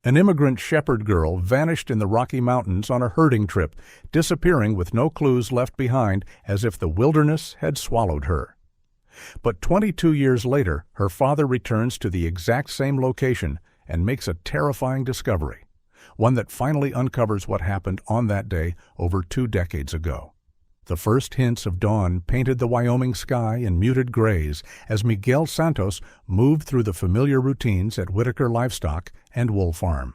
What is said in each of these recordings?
An immigrant shepherd girl vanished in the Rocky Mountains on a herding trip, disappearing with no clues left behind, as if the wilderness had swallowed her. But 22 years later, her father returns to the exact same location and makes a terrifying discovery, one that finally uncovers what happened on that day over 2 decades ago. The first hints of dawn painted the Wyoming sky in muted grays as Miguel Santos moved through the familiar routines at Whitaker Livestock and Wool Farm.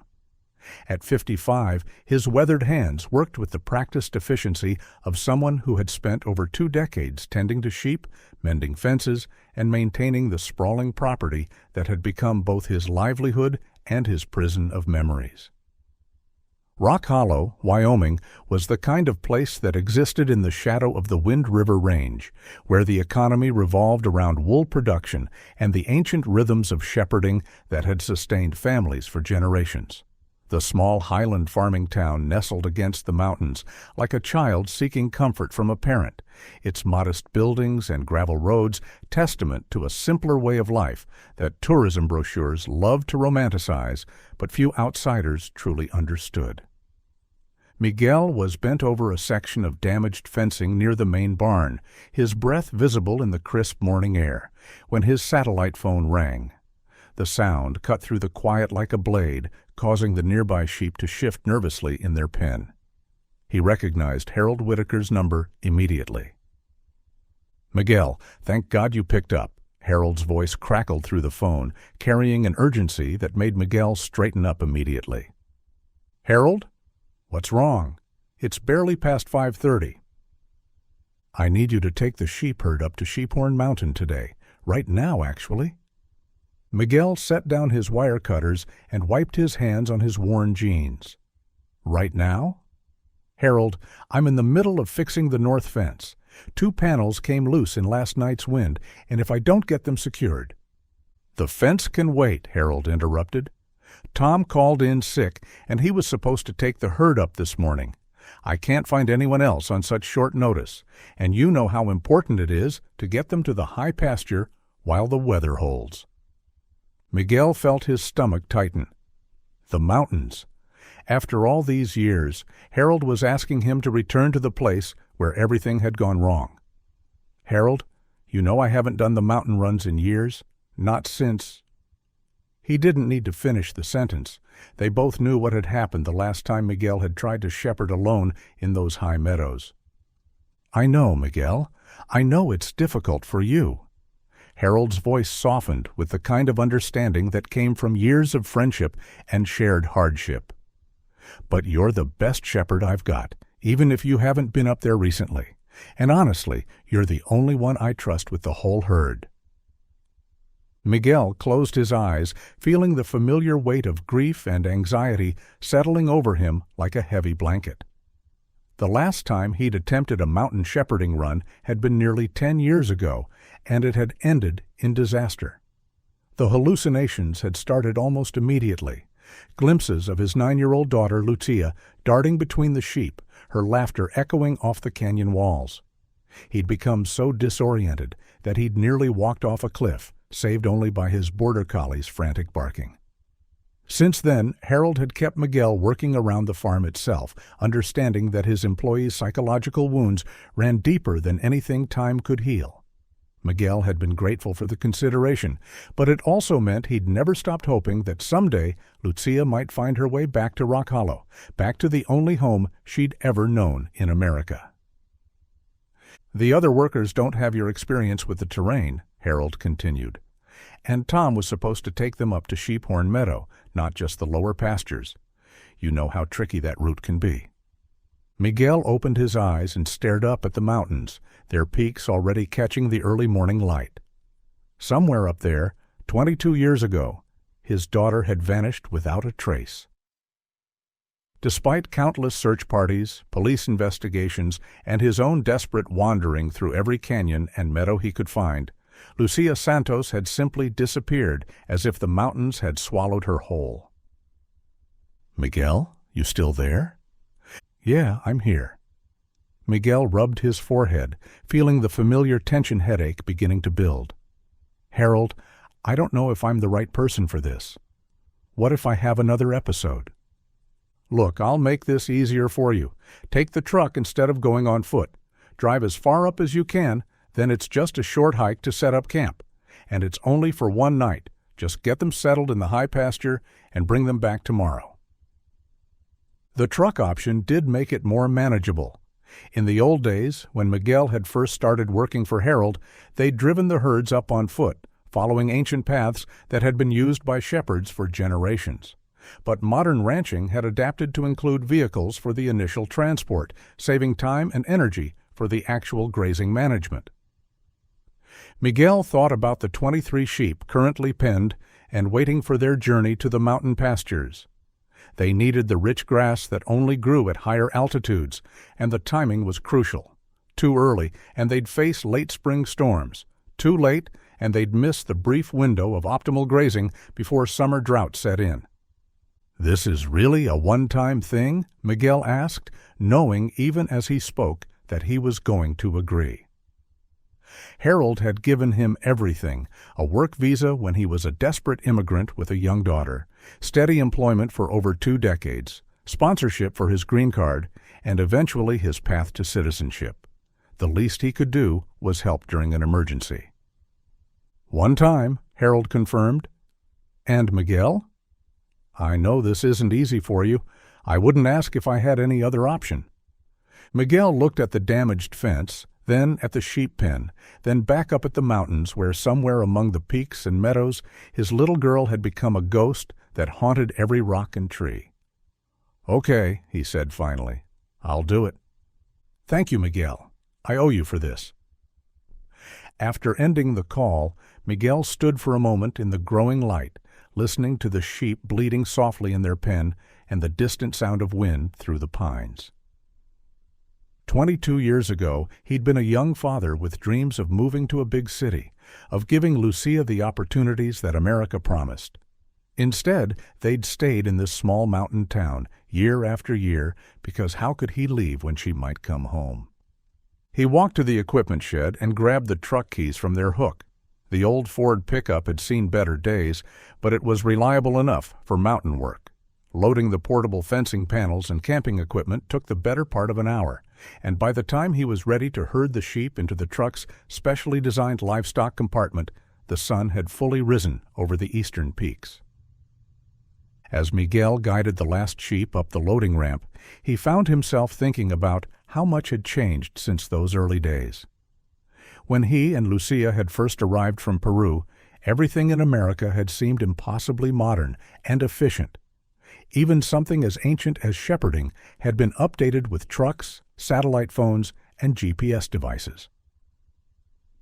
At 55, his weathered hands worked with the practiced efficiency of someone who had spent over 2 decades tending to sheep, mending fences, and maintaining the sprawling property that had become both his livelihood and his prison of memories. Rock Hollow, Wyoming, was the kind of place that existed in the shadow of the Wind River Range, where the economy revolved around wool production and the ancient rhythms of shepherding that had sustained families for generations. The small highland farming town nestled against the mountains, like a child seeking comfort from a parent, its modest buildings and gravel roads testament to a simpler way of life that tourism brochures loved to romanticize, but few outsiders truly understood. Miguel was bent over a section of damaged fencing near the main barn, his breath visible in the crisp morning air, when his satellite phone rang. The sound cut through the quiet like a blade, causing the nearby sheep to shift nervously in their pen. He recognized Harold Whitaker's number immediately. "Miguel, thank God you picked up." Harold's voice crackled through the phone, carrying an urgency that made Miguel straighten up immediately. "Harold? What's wrong? It's barely past 5:30. "I need you to take the sheep herd up to Sheephorn Mountain today. Right now, actually." Miguel set down his wire cutters and wiped his hands on his worn jeans. "Right now?" "Harold, I'm in the middle of fixing the north fence. 2 panels came loose in last night's wind, and if I don't get them secured—" "The fence can wait," Harold interrupted. "Tom called in sick, and he was supposed to take the herd up this morning. I can't find anyone else on such short notice, and you know how important it is to get them to the high pasture while the weather holds." Miguel felt his stomach tighten. The mountains. After all these years, Harold was asking him to return to the place where everything had gone wrong. "Harold, you know I haven't done the mountain runs in years. Not since—" He didn't need to finish the sentence. They both knew what had happened the last time Miguel had tried to shepherd alone in those high meadows. "I know, Miguel. I know it's difficult for you." Harold's voice softened with the kind of understanding that came from years of friendship and shared hardship. "But you're the best shepherd I've got, even if you haven't been up there recently. And honestly, you're the only one I trust with the whole herd." Miguel closed his eyes, feeling the familiar weight of grief and anxiety settling over him like a heavy blanket. The last time he'd attempted a mountain shepherding run had been nearly 10 years ago, and it had ended in disaster. The hallucinations had started almost immediately. Glimpses of his 9-year-old daughter, Lucia, darting between the sheep, her laughter echoing off the canyon walls. He'd become so disoriented that he'd nearly walked off a cliff, saved only by his border collie's frantic barking. Since then, Harold had kept Miguel working around the farm itself, understanding that his employees' psychological wounds ran deeper than anything time could heal. Miguel had been grateful for the consideration, but it also meant he'd never stopped hoping that someday Lucia might find her way back to Rock Hollow, back to the only home she'd ever known in America. "The other workers don't have your experience with the terrain," Harold continued. "And Tom was supposed to take them up to Sheephorn Meadow, not just the lower pastures. You know how tricky that route can be." Miguel opened his eyes and stared up at the mountains, their peaks already catching the early morning light. Somewhere up there, 22 years ago, his daughter had vanished without a trace. Despite countless search parties, police investigations, and his own desperate wandering through every canyon and meadow he could find, Lucia Santos had simply disappeared as if the mountains had swallowed her whole. "Miguel, you still there?" "Yeah, I'm here." Miguel rubbed his forehead, feeling the familiar tension headache beginning to build. "Harold, I don't know if I'm the right person for this." What if I have another episode? Look, I'll make this easier for you. Take the truck instead of going on foot. Drive as far up as you can, then it's just a short hike to set up camp. And it's only for one night. Just get them settled in the high pasture and bring them back tomorrow. The truck option did make it more manageable. In the old days, when Miguel had first started working for Harold, they'd driven the herds up on foot, following ancient paths that had been used by shepherds for generations. But modern ranching had adapted to include vehicles for the initial transport, saving time and energy for the actual grazing management. Miguel thought about the 23 sheep currently penned and waiting for their journey to the mountain pastures. They needed the rich grass that only grew at higher altitudes, and the timing was crucial. Too early, and they'd face late spring storms. Too late, and they'd miss the brief window of optimal grazing before summer drought set in. "This is really a one-time thing?" Miguel asked, knowing even as he spoke that he was going to agree. Harold had given him everything: a work visa when he was a desperate immigrant with a young daughter, steady employment for over 2 decades, sponsorship for his green card, and eventually his path to citizenship. The least he could do was help during an emergency. "One time," Harold confirmed. "And Miguel?" "I know this isn't easy for you. I wouldn't ask if I had any other option." Miguel looked at the damaged fence, then at the sheep pen, then back up at the mountains where somewhere among the peaks and meadows his little girl had become a ghost that haunted every rock and tree. "Okay," he said finally. "I'll do it." "Thank you, Miguel. I owe you for this." After ending the call, Miguel stood for a moment in the growing light, listening to the sheep bleating softly in their pen and the distant sound of wind through the pines. 22 years ago, he'd been a young father with dreams of moving to a big city, of giving Lucia the opportunities that America promised. Instead, they'd stayed in this small mountain town, year after year, because how could he leave when she might come home? He walked to the equipment shed and grabbed the truck keys from their hook. The old Ford pickup had seen better days, but it was reliable enough for mountain work. Loading the portable fencing panels and camping equipment took the better part of an hour, and by the time he was ready to herd the sheep into the truck's specially designed livestock compartment, the sun had fully risen over the eastern peaks. As Miguel guided the last sheep up the loading ramp, he found himself thinking about how much had changed since those early days. When he and Lucia had first arrived from Peru, everything in America had seemed impossibly modern and efficient. Even something as ancient as shepherding had been updated with trucks, satellite phones, and GPS devices.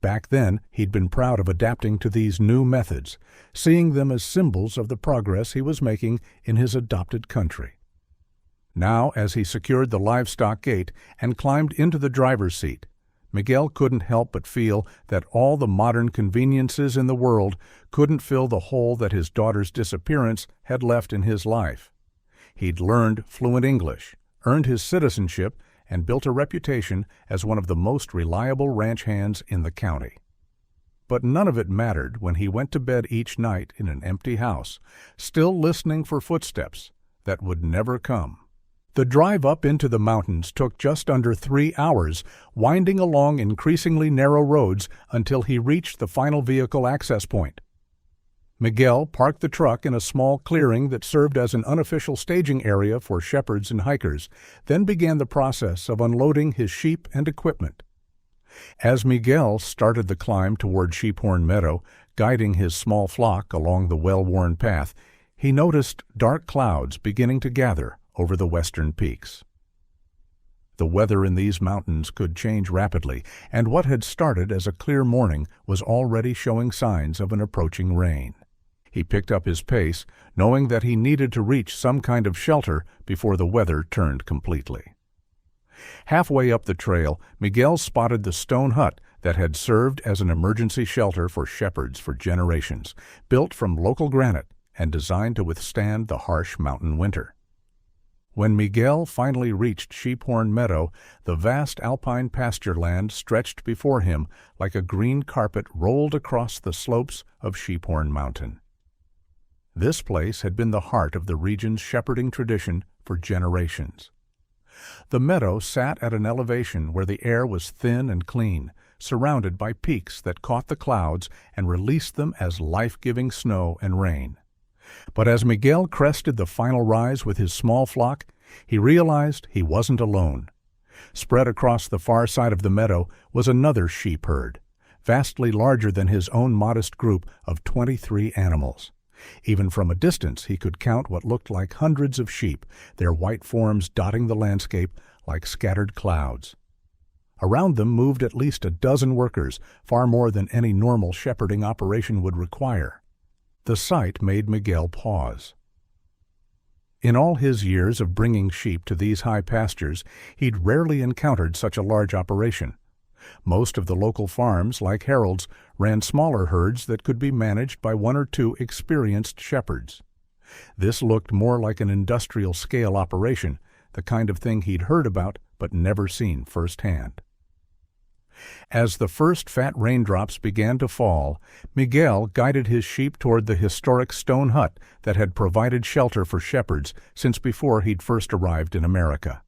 Back then, he'd been proud of adapting to these new methods, seeing them as symbols of the progress he was making in his adopted country. Now, as he secured the livestock gate and climbed into the driver's seat, Miguel couldn't help but feel that all the modern conveniences in the world couldn't fill the hole that his daughter's disappearance had left in his life. He'd learned fluent English, earned his citizenship, and built a reputation as one of the most reliable ranch hands in the county. But none of it mattered when he went to bed each night in an empty house, still listening for footsteps that would never come. The drive up into the mountains took just under 3 hours, winding along increasingly narrow roads until he reached the final vehicle access point. Miguel parked the truck in a small clearing that served as an unofficial staging area for shepherds and hikers, then began the process of unloading his sheep and equipment. As Miguel started the climb toward Sheephorn Meadow, guiding his small flock along the well-worn path, he noticed dark clouds beginning to gather over the western peaks. The weather in these mountains could change rapidly, and what had started as a clear morning was already showing signs of an approaching rain. He picked up his pace, knowing that he needed to reach some kind of shelter before the weather turned completely. Halfway up the trail, Miguel spotted the stone hut that had served as an emergency shelter for shepherds for generations, built from local granite and designed to withstand the harsh mountain winter. When Miguel finally reached Sheephorn Meadow, the vast alpine pasture land stretched before him like a green carpet rolled across the slopes of Sheephorn Mountain. This place had been the heart of the region's shepherding tradition for generations. The meadow sat at an elevation where the air was thin and clean, surrounded by peaks that caught the clouds and released them as life-giving snow and rain. But as Miguel crested the final rise with his small flock, he realized he wasn't alone. Spread across the far side of the meadow was another sheep herd, vastly larger than his own modest group of 23 animals. Even from a distance he could count what looked like hundreds of sheep, their white forms dotting the landscape like scattered clouds. Around them moved at least a dozen workers, far more than any normal shepherding operation would require. The sight made Miguel pause. In all his years of bringing sheep to these high pastures, he'd rarely encountered such a large operation. Most of the local farms, like Harold's, ran smaller herds that could be managed by one or two experienced shepherds. This looked more like an industrial-scale operation, the kind of thing he'd heard about but never seen firsthand. As the first fat raindrops began to fall, Miguel guided his sheep toward the historic stone hut that had provided shelter for shepherds since before he'd first arrived in America.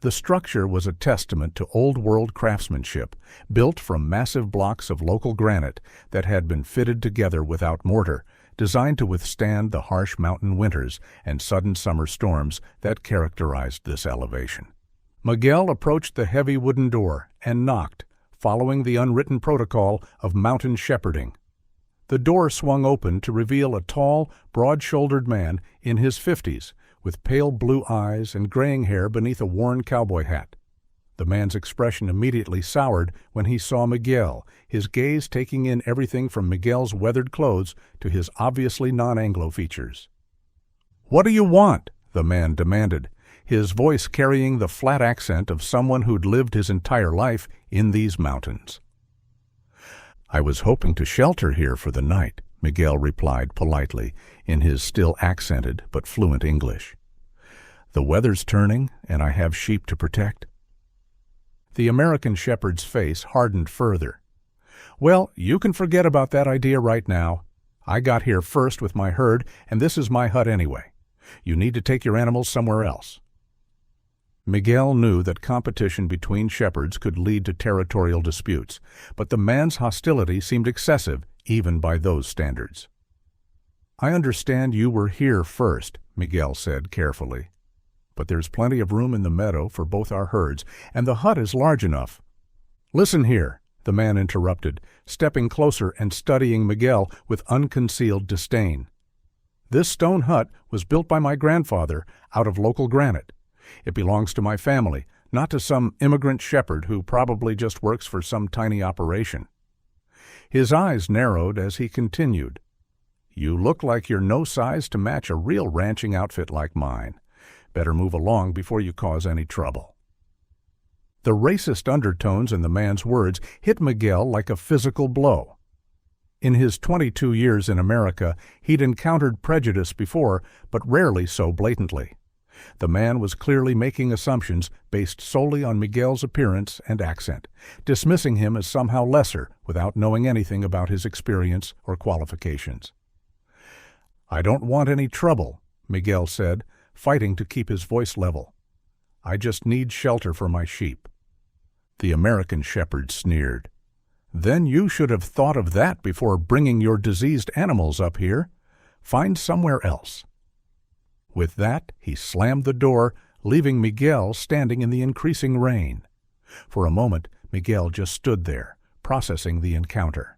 The structure was a testament to old-world craftsmanship, built from massive blocks of local granite that had been fitted together without mortar, designed to withstand the harsh mountain winters and sudden summer storms that characterized this elevation. Miguel approached the heavy wooden door and knocked, following the unwritten protocol of mountain shepherding. The door swung open to reveal a tall, broad-shouldered man in his 50s, with pale blue eyes and graying hair beneath a worn cowboy hat. The man's expression immediately soured when he saw Miguel, his gaze taking in everything from Miguel's weathered clothes to his obviously non-Anglo features. "What do you want?" the man demanded, his voice carrying the flat accent of someone who'd lived his entire life in these mountains. "I was hoping to shelter here for the night," Miguel replied politely in his still accented but fluent English. "The weather's turning, and I have sheep to protect." The American shepherd's face hardened further. "Well, you can forget about that idea right now. I got here first with my herd, and this is my hut anyway. You need to take your animals somewhere else." Miguel knew that competition between shepherds could lead to territorial disputes, but the man's hostility seemed excessive even by those standards. "I understand you were here first," Miguel said carefully. "But there's plenty of room in the meadow for both our herds, and the hut is large enough." "Listen here," the man interrupted, stepping closer and studying Miguel with unconcealed disdain. "This stone hut was built by my grandfather out of local granite. It belongs to my family, not to some immigrant shepherd who probably just works for some tiny operation." His eyes narrowed as he continued. "You look like you're no size to match a real ranching outfit like mine. Better move along before you cause any trouble." The racist undertones in the man's words hit Miguel like a physical blow. In his 22 years in America, he'd encountered prejudice before, but rarely so blatantly. The man was clearly making assumptions based solely on Miguel's appearance and accent, dismissing him as somehow lesser without knowing anything about his experience or qualifications. "I don't want any trouble," Miguel said, fighting to keep his voice level. "I just need shelter for my sheep." The American shepherd sneered. "Then you should have thought of that before bringing your diseased animals up here. Find somewhere else." With that, he slammed the door, leaving Miguel standing in the increasing rain. For a moment, Miguel just stood there, processing the encounter.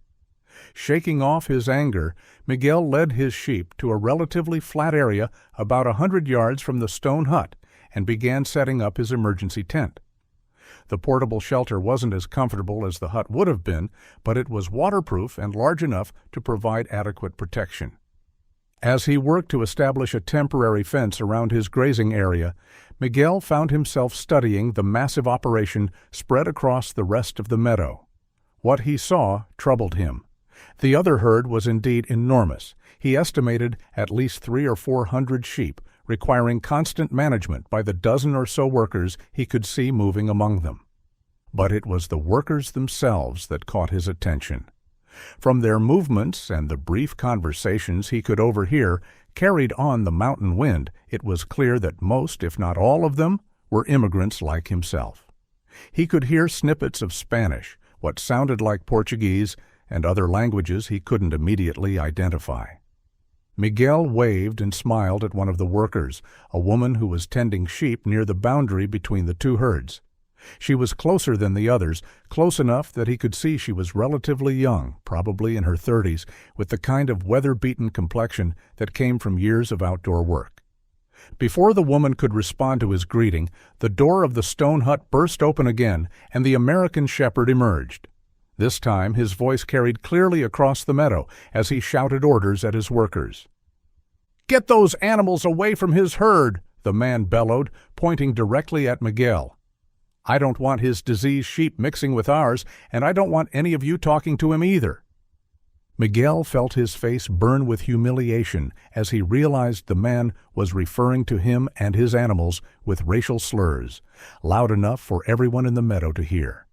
Shaking off his anger, Miguel led his sheep to a relatively flat area about 100 yards from the stone hut and began setting up his emergency tent. The portable shelter wasn't as comfortable as the hut would have been, but it was waterproof and large enough to provide adequate protection. As he worked to establish a temporary fence around his grazing area, Miguel found himself studying the massive operation spread across the rest of the meadow. What he saw troubled him. The other herd was indeed enormous. He estimated at least 300 or 400 sheep, requiring constant management by the dozen or so workers he could see moving among them. But it was the workers themselves that caught his attention. From their movements and the brief conversations he could overhear, carried on the mountain wind, it was clear that most, if not all of them, were immigrants like himself. He could hear snippets of Spanish, what sounded like Portuguese, and other languages he couldn't immediately identify. Miguel waved and smiled at one of the workers, a woman who was tending sheep near the boundary between the two herds. She was closer than the others, close enough that he could see she was relatively young, probably in her 30s, with the kind of weather-beaten complexion that came from years of outdoor work. Before the woman could respond to his greeting, the door of the stone hut burst open again, and the American shepherd emerged. This time his voice carried clearly across the meadow as he shouted orders at his workers. "Get those animals away from his herd!" the man bellowed, pointing directly at Miguel. "I don't want his diseased sheep mixing with ours, and I don't want any of you talking to him either." Miguel felt his face burn with humiliation as he realized the man was referring to him and his animals with racial slurs, loud enough for everyone in the meadow to hear.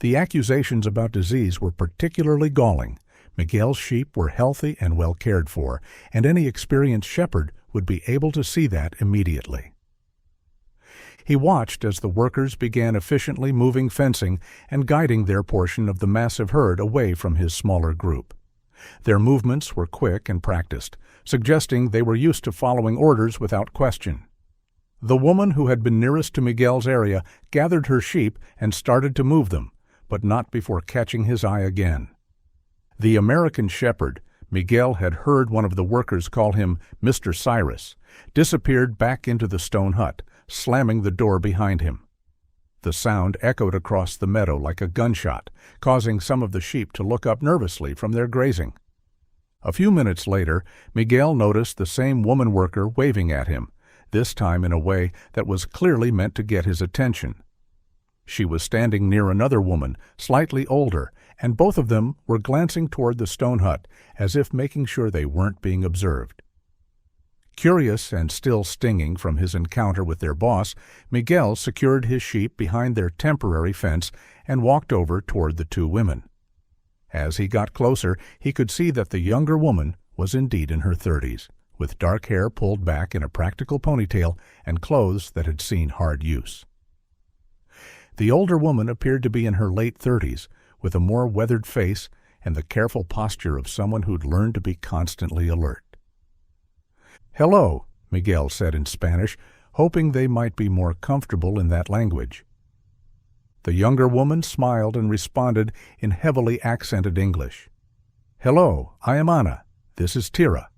The accusations about disease were particularly galling. Miguel's sheep were healthy and well cared for, and any experienced shepherd would be able to see that immediately. He watched as the workers began efficiently moving fencing and guiding their portion of the massive herd away from his smaller group. Their movements were quick and practiced, suggesting they were used to following orders without question. The woman who had been nearest to Miguel's area gathered her sheep and started to move them, but not before catching his eye again. The American shepherd, Miguel had heard one of the workers call him Mr. Cyrus, disappeared back into the stone hut, slamming the door behind him. The sound echoed across the meadow like a gunshot, causing some of the sheep to look up nervously from their grazing. A few minutes later, Miguel noticed the same woman worker waving at him, this time in a way that was clearly meant to get his attention. She was standing near another woman, slightly older, and both of them were glancing toward the stone hut, as if making sure they weren't being observed. Curious and still stinging from his encounter with their boss, Miguel secured his sheep behind their temporary fence and walked over toward the two women. As he got closer, he could see that the younger woman was indeed in her 30s, with dark hair pulled back in a practical ponytail and clothes that had seen hard use. The older woman appeared to be in her late 30s, with a more weathered face and the careful posture of someone who'd learned to be constantly alert. "Hello," Miguel said in Spanish, hoping they might be more comfortable in that language. The younger woman smiled and responded in heavily accented English. "Hello, I am Anna. This is Tira."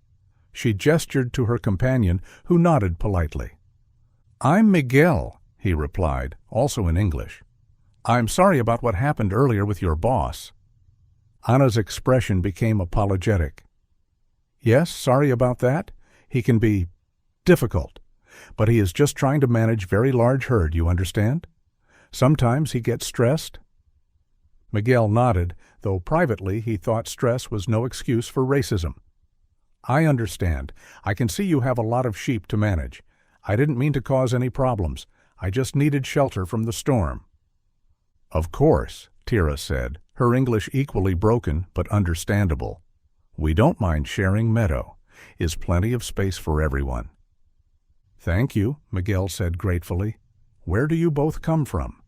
She gestured to her companion, who nodded politely. "I'm Miguel," he replied, also in English. "I'm sorry about what happened earlier with your boss." Anna's expression became apologetic. "Yes, sorry about that. He can be difficult, but he is just trying to manage very large herd, you understand? Sometimes he gets stressed." Miguel nodded, though privately he thought stress was no excuse for racism. "I understand. I can see you have a lot of sheep to manage. I didn't mean to cause any problems. I just needed shelter from the storm." "Of course," Tira said, her English equally broken but understandable. "We don't mind sharing Meadow. Is plenty of space for everyone." "Thank you," Miguel said gratefully. "Where do you both come from?"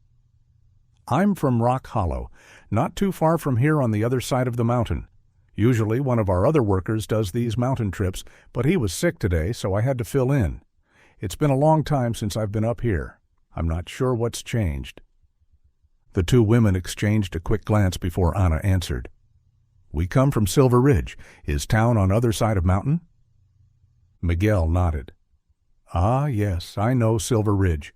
"I'm from Rock Hollow, not too far from here on the other side of the mountain. Usually one of our other workers does these mountain trips, but he was sick today, so I had to fill in. It's been a long time since I've been up here. I'm not sure what's changed." The two women exchanged a quick glance before Anna answered. "We come from Silver Ridge. Is town on other side of mountain?" Miguel nodded. "Ah, yes, I know Silver Ridge.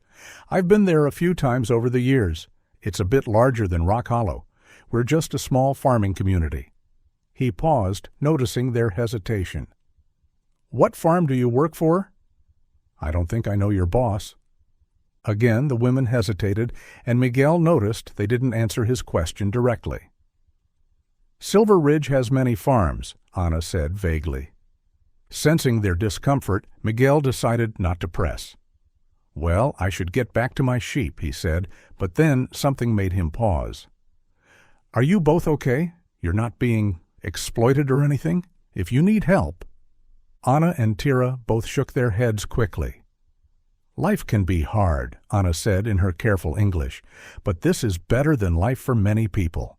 I've been there a few times over the years. It's a bit larger than Rock Hollow. We're just a small farming community." He paused, noticing their hesitation. "What farm do you work for?" "I don't think I know your boss." Again the women hesitated, and Miguel noticed they didn't answer his question directly. "Silver Ridge has many farms," Anna said vaguely. Sensing their discomfort, Miguel decided not to press. "Well, I should get back to my sheep," he said, but then something made him pause. "Are you both okay? You're not being exploited or anything? If you need help. Anna and Tira both shook their heads quickly. Life can be hard, Anna said in her careful English, but this is better than life for many people.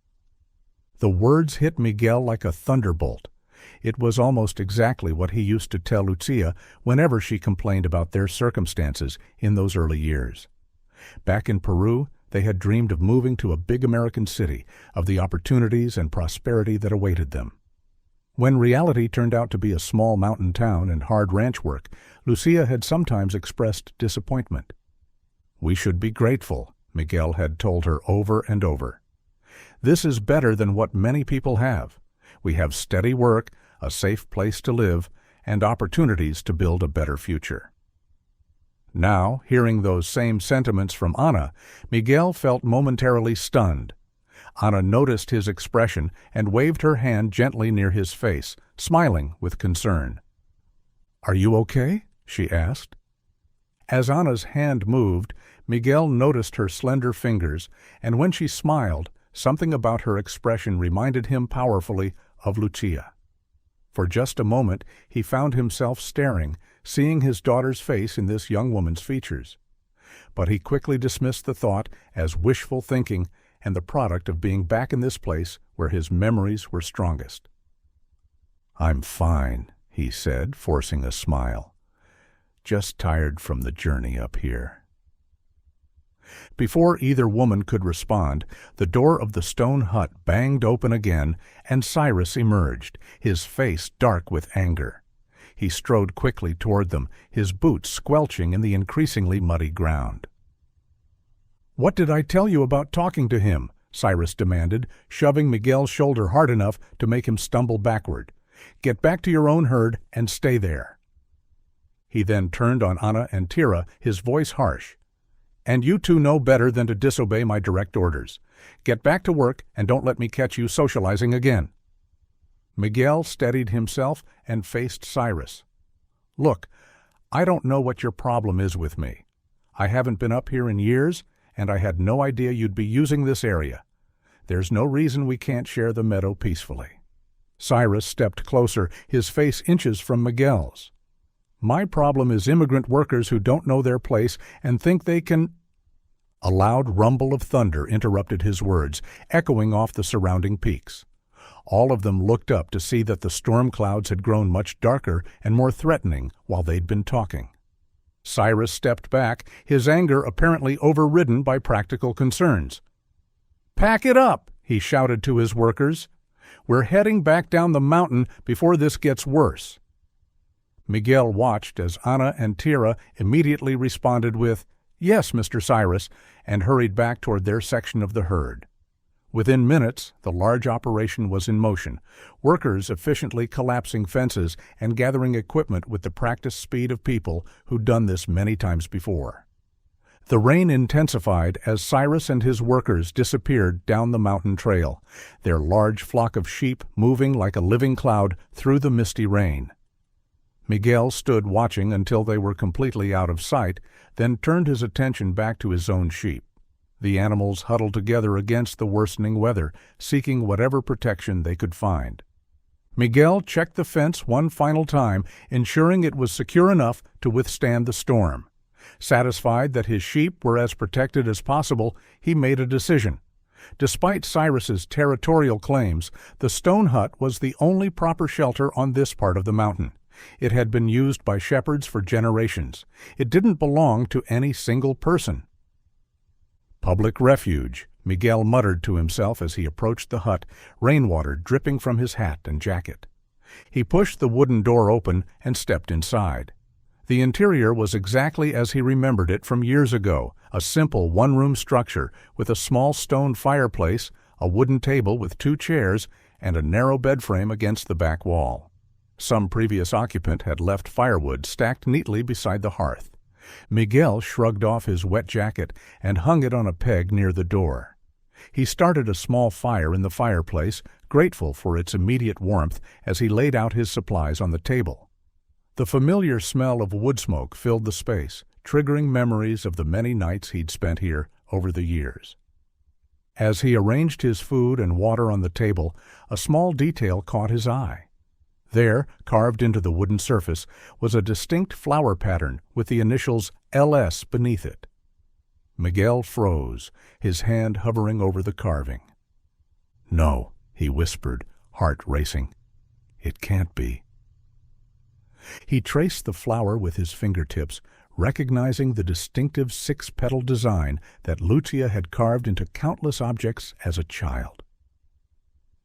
The words hit Miguel like a thunderbolt. It was almost exactly what he used to tell Lucia whenever she complained about their circumstances in those early years. Back in Peru, they had dreamed of moving to a big American city, of the opportunities and prosperity that awaited them. When reality turned out to be a small mountain town and hard ranch work, Lucia had sometimes expressed disappointment. "We should be grateful," Miguel had told her over and over. "This is better than what many people have. We have steady work, a safe place to live, and opportunities to build a better future." Now, hearing those same sentiments from Anna, Miguel felt momentarily stunned. Anna noticed his expression and waved her hand gently near his face, smiling with concern. "Are you okay?" she asked. As Anna's hand moved, Miguel noticed her slender fingers, and when she smiled, something about her expression reminded him powerfully of Lucia. For just a moment, he found himself staring, seeing his daughter's face in this young woman's features. But he quickly dismissed the thought as wishful thinking and the product of being back in this place where his memories were strongest. "I'm fine," he said, forcing a smile. "Just tired from the journey up here." Before either woman could respond, the door of the stone hut banged open again, and Cyrus emerged, his face dark with anger. He strode quickly toward them, his boots squelching in the increasingly muddy ground. "What did I tell you about talking to him?" Cyrus demanded, shoving Miguel's shoulder hard enough to make him stumble backward. "Get back to your own herd and stay there." He then turned on Anna and Tira, his voice harsh. "And you two know better than to disobey my direct orders. Get back to work and don't let me catch you socializing again." Miguel steadied himself and faced Cyrus. "Look, I don't know what your problem is with me. I haven't been up here in years, and I had no idea you'd be using this area. There's no reason we can't share the meadow peacefully." Cyrus stepped closer, his face inches from Miguel's. "My problem is immigrant workers who don't know their place and think they can—" A loud rumble of thunder interrupted his words, echoing off the surrounding peaks. All of them looked up to see that the storm clouds had grown much darker and more threatening while they'd been talking. Cyrus stepped back, his anger apparently overridden by practical concerns. "Pack it up!" he shouted to his workers. "We're heading back down the mountain before this gets worse." Miguel watched as Anna and Tira immediately responded with, "Yes, Mr. Cyrus," and hurried back toward their section of the herd. Within minutes, the large operation was in motion, workers efficiently collapsing fences and gathering equipment with the practiced speed of people who'd done this many times before. The rain intensified as Cyrus and his workers disappeared down the mountain trail, their large flock of sheep moving like a living cloud through the misty rain. Miguel stood watching until they were completely out of sight, then turned his attention back to his own sheep. The animals huddled together against the worsening weather, seeking whatever protection they could find. Miguel checked the fence one final time, ensuring it was secure enough to withstand the storm. Satisfied that his sheep were as protected as possible, he made a decision. Despite Cyrus's territorial claims, the stone hut was the only proper shelter on this part of the mountain. It had been used by shepherds for generations. It didn't belong to any single person. "Public refuge," Miguel muttered to himself as he approached the hut, rainwater dripping from his hat and jacket. He pushed the wooden door open and stepped inside. The interior was exactly as he remembered it from years ago, a simple one-room structure with a small stone fireplace, a wooden table with 2 chairs, and a narrow bed frame against the back wall. Some previous occupant had left firewood stacked neatly beside the hearth. Miguel shrugged off his wet jacket and hung it on a peg near the door. He started a small fire in the fireplace, grateful for its immediate warmth as he laid out his supplies on the table. The familiar smell of wood smoke filled the space, triggering memories of the many nights he'd spent here over the years. As he arranged his food and water on the table, a small detail caught his eye. There, carved into the wooden surface, was a distinct flower pattern with the initials LS beneath it. Miguel froze, his hand hovering over the carving. "No," he whispered, heart racing. "It can't be." He traced the flower with his fingertips, recognizing the distinctive six-petal design that Lucia had carved into countless objects as a child.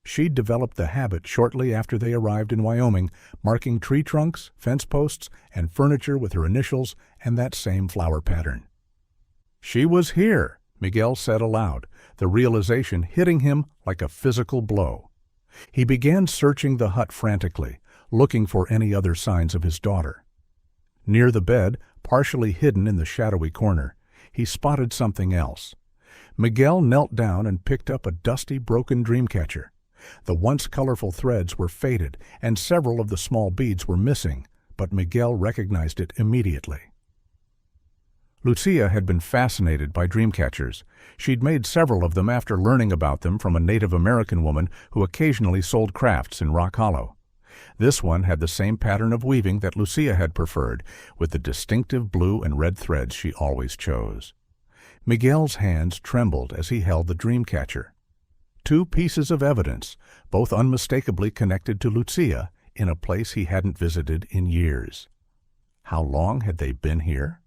She'd developed the habit shortly after they arrived in Wyoming, marking tree trunks, fence posts, and furniture with her initials and that same flower pattern. "She was here," Miguel said aloud, the realization hitting him like a physical blow. He began searching the hut frantically, looking for any other signs of his daughter. Near the bed, partially hidden in the shadowy corner, he spotted something else. Miguel knelt down and picked up a dusty, broken dream catcher. The once colorful threads were faded, and several of the small beads were missing, but Miguel recognized it immediately. Lucia had been fascinated by dream catchers. She'd made several of them after learning about them from a Native American woman who occasionally sold crafts in Rock Hollow. This one had the same pattern of weaving that Lucia had preferred, with the distinctive blue and red threads she always chose. Miguel's hands trembled as he held the dream catcher. Two pieces of evidence, both unmistakably connected to Lucia, in a place he hadn't visited in years. How long had they been here?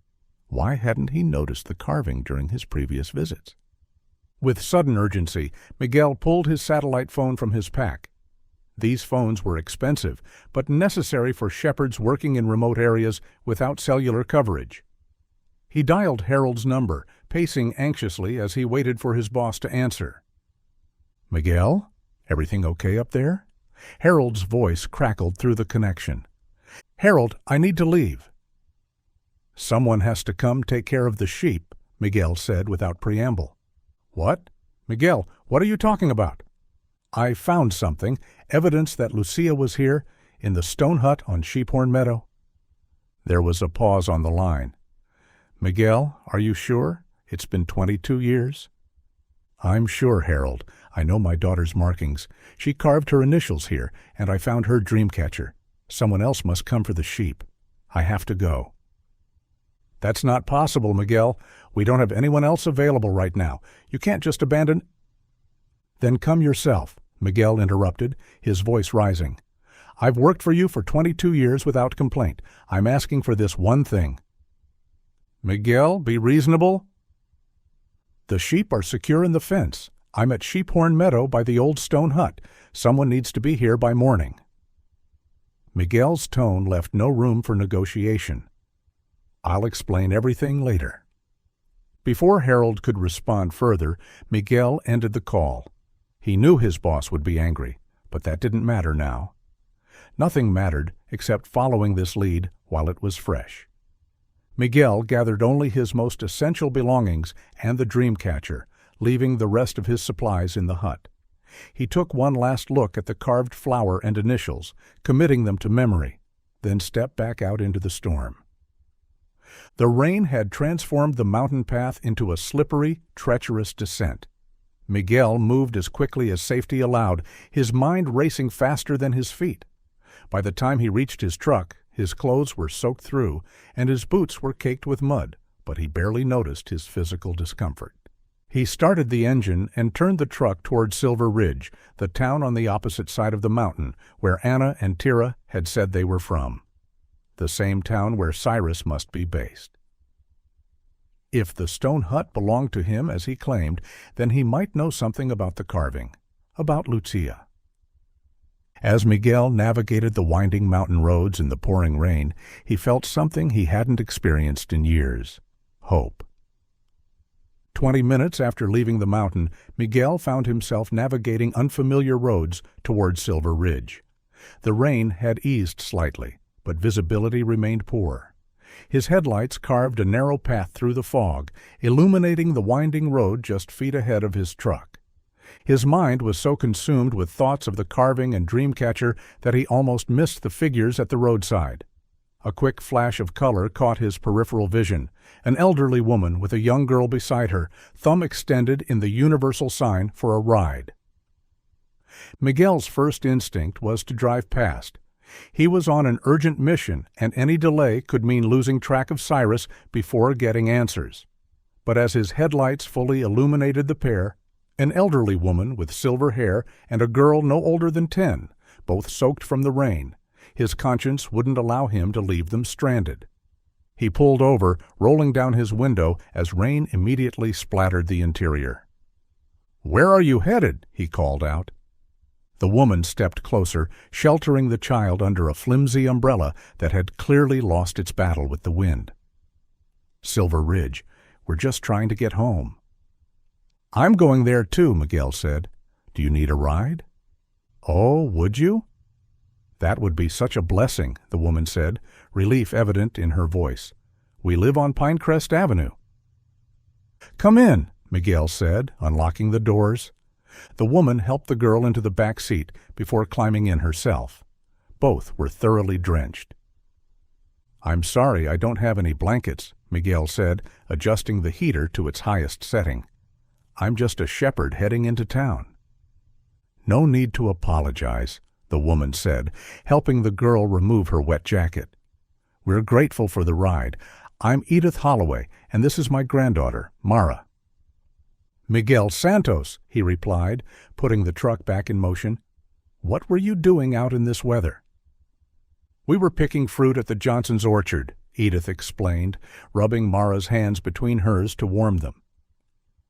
Why hadn't he noticed the carving during his previous visits? With sudden urgency, Miguel pulled his satellite phone from his pack. These phones were expensive, but necessary for shepherds working in remote areas without cellular coverage. He dialed Harold's number, pacing anxiously as he waited for his boss to answer. "Miguel? Everything okay up there?" Harold's voice crackled through the connection. "Harold, I need to leave." "Someone has to come take care of the sheep," Miguel said without preamble. "What? Miguel, what are you talking about?" "I found something, evidence that Lucia was here, in the stone hut on Sheephorn Meadow." There was a pause on the line. "Miguel, are you sure? It's been 22 years." "I'm sure, Harold. I know my daughter's markings. She carved her initials here, and I found her dream catcher. Someone else must come for the sheep. I have to go." "That's not possible, Miguel. We don't have anyone else available right now. You can't just abandon—" "Then come yourself," Miguel interrupted, his voice rising. "I've worked for you for 22 years without complaint. I'm asking for this one thing." "Miguel, be reasonable." "The sheep are secure in the fence. I'm at Sheephorn Meadow by the old stone hut. Someone needs to be here by morning." Miguel's tone left no room for negotiation. "I'll explain everything later." Before Harold could respond further, Miguel ended the call. He knew his boss would be angry, but that didn't matter now. Nothing mattered except following this lead while it was fresh. Miguel gathered only his most essential belongings and the dream catcher, leaving the rest of his supplies in the hut. He took one last look at the carved flower and initials, committing them to memory, then stepped back out into the storm. The rain had transformed the mountain path into a slippery, treacherous descent. Miguel moved as quickly as safety allowed, his mind racing faster than his feet. By the time he reached his truck, his clothes were soaked through, and his boots were caked with mud, but he barely noticed his physical discomfort. He started the engine and turned the truck toward Silver Ridge, the town on the opposite side of the mountain, where Anna and Tira had said they were from. The same town where Cyrus must be based. If the stone hut belonged to him as he claimed, then he might know something about the carving, about Lucia. As Miguel navigated the winding mountain roads in the pouring rain, he felt something he hadn't experienced in years: hope. 20 minutes after leaving the mountain, Miguel found himself navigating unfamiliar roads toward Silver Ridge. The rain had eased slightly, but visibility remained poor. His headlights carved a narrow path through the fog, illuminating the winding road just feet ahead of his truck. His mind was so consumed with thoughts of the carving and dream catcher that he almost missed the figures at the roadside. A quick flash of color caught his peripheral vision. An elderly woman with a young girl beside her, thumb extended in the universal sign for a ride. Miguel's first instinct was to drive past. He was on an urgent mission, and any delay could mean losing track of Cyrus before getting answers. But as his headlights fully illuminated the pair, an elderly woman with silver hair and a girl no older than 10, both soaked from the rain, his conscience wouldn't allow him to leave them stranded. He pulled over, rolling down his window as rain immediately splattered the interior. "Where are you headed?" he called out. The woman stepped closer, sheltering the child under a flimsy umbrella that had clearly lost its battle with the wind. "Silver Ridge. We're just trying to get home." "I'm going there too," Miguel said. "Do you need a ride?" "Oh, would you?" "That would be such a blessing," the woman said, relief evident in her voice. "We live on Pinecrest Avenue." "Come in," Miguel said, unlocking the doors. The woman helped the girl into the back seat before climbing in herself. Both were thoroughly drenched. "I'm sorry I don't have any blankets," Miguel said, adjusting the heater to its highest setting. "I'm just a shepherd heading into town." "No need to apologize," the woman said, helping the girl remove her wet jacket. "We're grateful for the ride. I'm Edith Holloway, and this is my granddaughter, Mara." "Miguel Santos," he replied, putting the truck back in motion. "What were you doing out in this weather?" "We were picking fruit at the Johnson's orchard," Edith explained, rubbing Mara's hands between hers to warm them.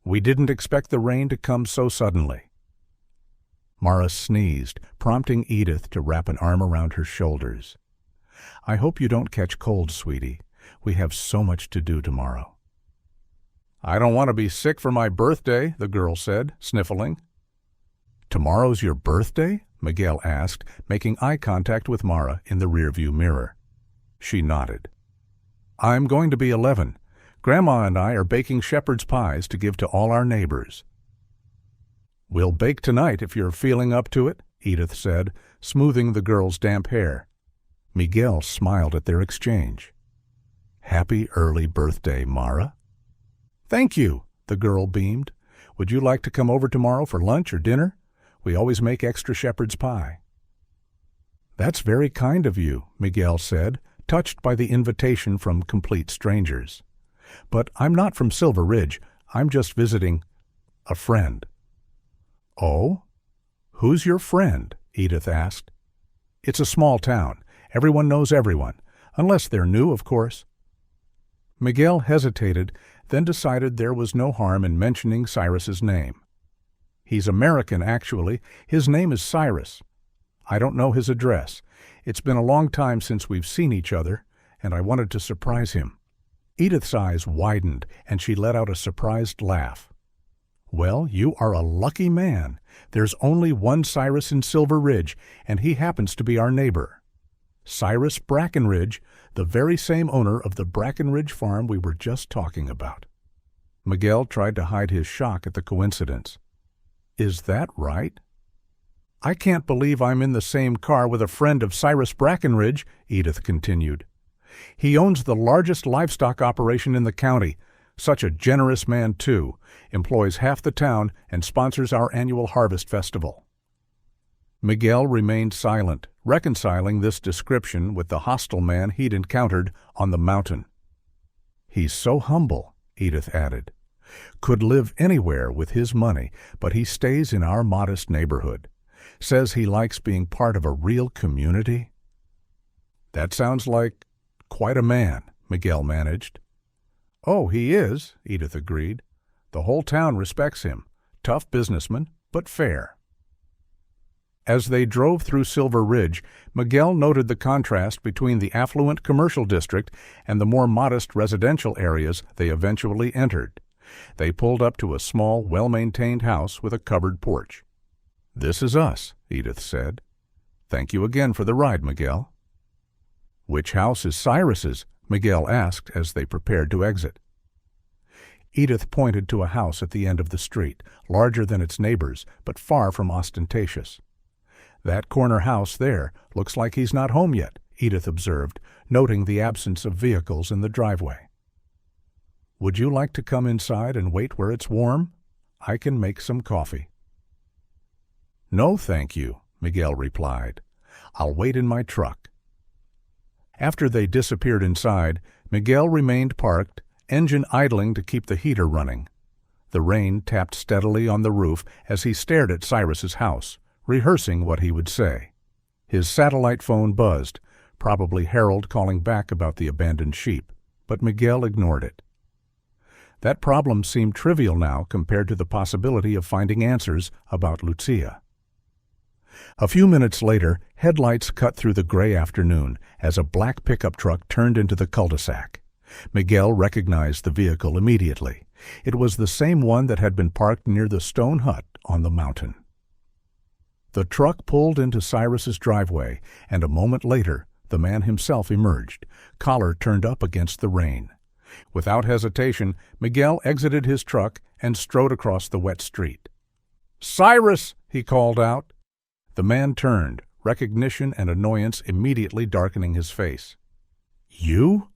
"We didn't expect the rain to come so suddenly." Mara sneezed, prompting Edith to wrap an arm around her shoulders. "I hope you don't catch cold, sweetie. We have so much to do tomorrow." "I don't want to be sick for my birthday," the girl said, sniffling. "Tomorrow's your birthday?" Miguel asked, making eye contact with Mara in the rearview mirror. She nodded. "I'm going to be 11. Grandma and I are baking shepherd's pies to give to all our neighbors." "We'll bake tonight if you're feeling up to it," Edith said, smoothing the girl's damp hair. Miguel smiled at their exchange. "Happy early birthday, Mara." "Thank you," the girl beamed. "Would you like to come over tomorrow for lunch or dinner? We always make extra shepherd's pie." "That's very kind of you," Miguel said, touched by the invitation from complete strangers. "But I'm not from Silver Ridge. I'm just visiting a friend." "Oh? Who's your friend?" Edith asked. "It's a small town. Everyone knows everyone, unless they're new, of course." Miguel hesitated, then decided there was no harm in mentioning Cyrus's name. "He's American, actually. His name is Cyrus. I don't know his address. It's been a long time since we've seen each other, and I wanted to surprise him." Edith's eyes widened, and she let out a surprised laugh. "Well, you are a lucky man. There's only one Cyrus in Silver Ridge, and he happens to be our neighbor. Cyrus Brackenridge, the very same owner of the Brackenridge farm we were just talking about." Miguel tried to hide his shock at the coincidence. "Is that right?" "I can't believe I'm in the same car with a friend of Cyrus Brackenridge," Edith continued. "He owns the largest livestock operation in the county. Such a generous man, too. Employs half the town and sponsors our annual harvest festival." Miguel remained silent, reconciling this description with the hostile man he'd encountered on the mountain. "He's so humble," Edith added. "Could live anywhere with his money, but he stays in our modest neighborhood. Says he likes being part of a real community." "That sounds like quite a man," Miguel managed. "Oh, he is," Edith agreed. "The whole town respects him. Tough businessman, but fair." As they drove through Silver Ridge, Miguel noted the contrast between the affluent commercial district and the more modest residential areas they eventually entered. They pulled up to a small, well-maintained house with a covered porch. "This is us," Edith said. "Thank you again for the ride, Miguel." "Which house is Cyrus's?" Miguel asked as they prepared to exit. Edith pointed to a house at the end of the street, larger than its neighbors, but far from ostentatious. "That corner house there looks like he's not home yet," Edith observed, noting the absence of vehicles in the driveway. "Would you like to come inside and wait where it's warm? I can make some coffee." "No, thank you," Miguel replied. "I'll wait in my truck." After they disappeared inside, Miguel remained parked, engine idling to keep the heater running. The rain tapped steadily on the roof as he stared at Cyrus's house, rehearsing what he would say. His satellite phone buzzed, probably Harold calling back about the abandoned sheep, but Miguel ignored it. That problem seemed trivial now compared to the possibility of finding answers about Lucia. A few minutes later, headlights cut through the gray afternoon as a black pickup truck turned into the cul-de-sac. Miguel recognized the vehicle immediately. It was the same one that had been parked near the stone hut on the mountain. The truck pulled into Cyrus's driveway, and a moment later, the man himself emerged, collar turned up against the rain. Without hesitation, Miguel exited his truck and strode across the wet street. "Cyrus!" he called out. The man turned, recognition and annoyance immediately darkening his face. "You?"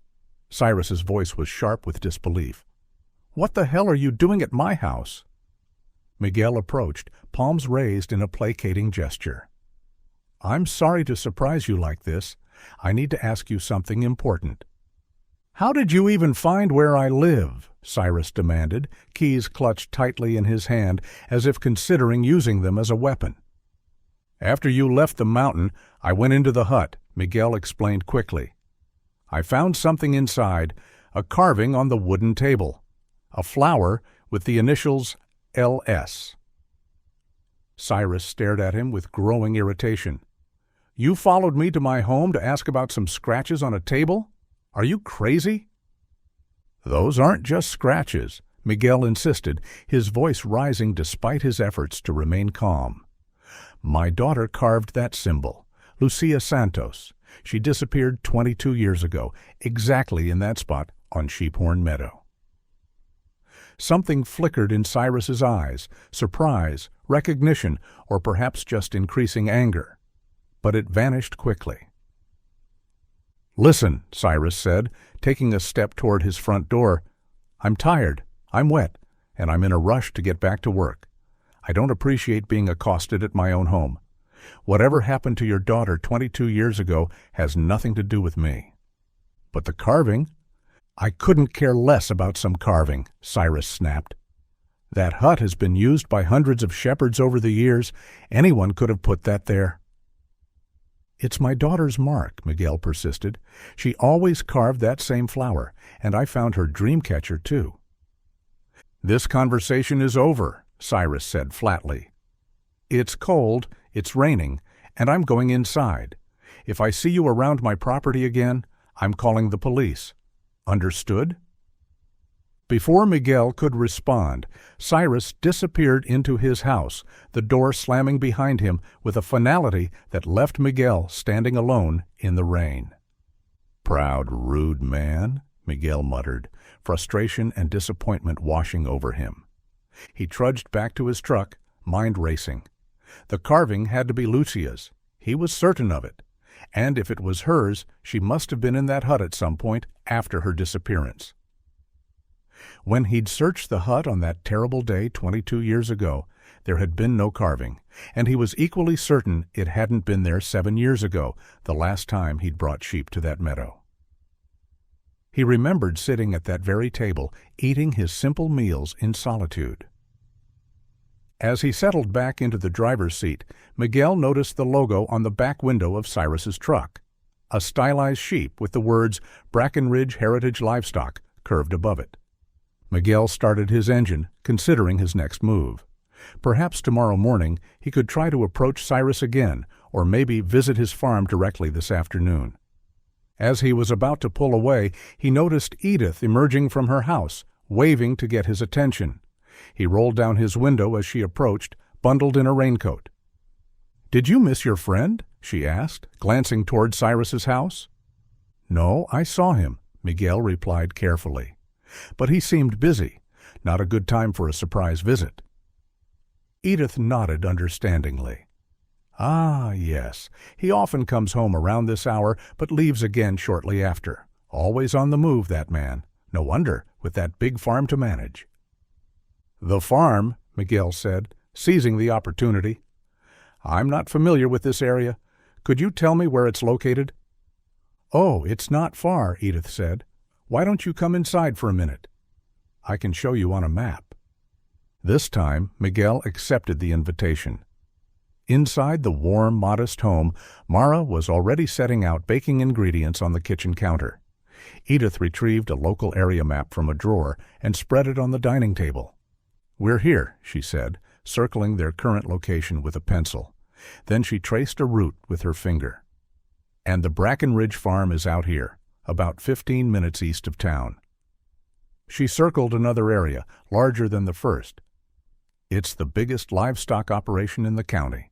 Cyrus's voice was sharp with disbelief. "What the hell are you doing at my house?" Miguel approached, palms raised in a placating gesture. "I'm sorry to surprise you like this. I need to ask you something important." "How did you even find where I live?" Cyrus demanded, keys clutched tightly in his hand as if considering using them as a weapon. "After you left the mountain, I went into the hut," Miguel explained quickly. "I found something inside, a carving on the wooden table, a flower with the initials LS. Cyrus stared at him with growing irritation. "You followed me to my home to ask about some scratches on a table? Are you crazy?" "Those aren't just scratches," Miguel insisted, his voice rising despite his efforts to remain calm. "My daughter carved that symbol, Lucia Santos. She disappeared 22 years ago, exactly in that spot on Sheephorn Meadow." Something flickered in Cyrus's eyes, surprise, recognition, or perhaps just increasing anger. But it vanished quickly. "Listen," Cyrus said, taking a step toward his front door. "I'm tired, I'm wet, and I'm in a rush to get back to work. I don't appreciate being accosted at my own home. Whatever happened to your daughter 22 years ago has nothing to do with me." "But the carving?" "I couldn't care less about some carving," Cyrus snapped. "That hut has been used by hundreds of shepherds over the years. Anyone could have put that there." "It's my daughter's mark," Miguel persisted. "She always carved that same flower, and I found her dream catcher too." "This conversation is over," Cyrus said flatly. "It's cold, it's raining, and I'm going inside. If I see you around my property again, I'm calling the police. Understood?" Before Miguel could respond, Cyrus disappeared into his house, the door slamming behind him with a finality that left Miguel standing alone in the rain. "Proud, rude man," Miguel muttered, frustration and disappointment washing over him. He trudged back to his truck, mind racing. The carving had to be Lucia's. He was certain of it. And if it was hers, she must have been in that hut at some point after her disappearance. When he'd searched the hut on that terrible day 22 years ago, there had been no carving, and he was equally certain it hadn't been there 7 years ago, the last time he'd brought sheep to that meadow. He remembered sitting at that very table, eating his simple meals in solitude. As he settled back into the driver's seat, Miguel noticed the logo on the back window of Cyrus's truck, a stylized sheep with the words Brackenridge Heritage Livestock curved above it. Miguel started his engine, considering his next move. Perhaps tomorrow morning he could try to approach Cyrus again, or maybe visit his farm directly this afternoon. As he was about to pull away, he noticed Edith emerging from her house, waving to get his attention. He rolled down his window as she approached, bundled in a raincoat. "Did you miss your friend?" she asked, glancing toward Cyrus's house. "No, I saw him," Miguel replied carefully. "But he seemed busy. Not a good time for a surprise visit." Edith nodded understandingly. Ah, yes. He often comes home around this hour, but leaves again shortly after. Always on the move, that man. No wonder, with that big farm to manage. The farm, Miguel said, seizing the opportunity. I'm not familiar with this area. Could you tell me where it's located? Oh, it's not far, Edith said. Why don't you come inside for a minute? I can show you on a map. This time, Miguel accepted the invitation. Inside the warm, modest home, Mara was already setting out baking ingredients on the kitchen counter. Edith retrieved a local area map from a drawer and spread it on the dining table. We're here, she said, circling their current location with a pencil. Then she traced a route with her finger. And the Brackenridge farm is out here, about 15 minutes east of town. She circled another area, larger than the first. It's the biggest livestock operation in the county.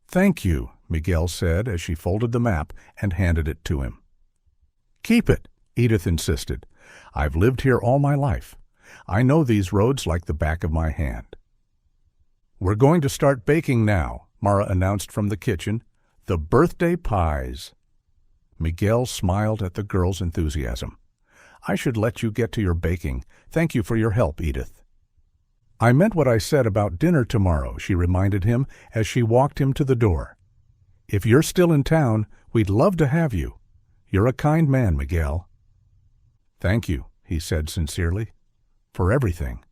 Thank you, Miguel said as she folded the map and handed it to him. Keep it, Edith insisted. I've lived here all my life. I know these roads like the back of my hand. We're going to start baking now, Mara announced from the kitchen. The birthday pies. Miguel smiled at the girl's enthusiasm. I should let you get to your baking. Thank you for your help, Edith. I meant what I said about dinner tomorrow, she reminded him as she walked him to the door. If you're still in town, we'd love to have you. You're a kind man, Miguel. Thank you, he said sincerely, for everything.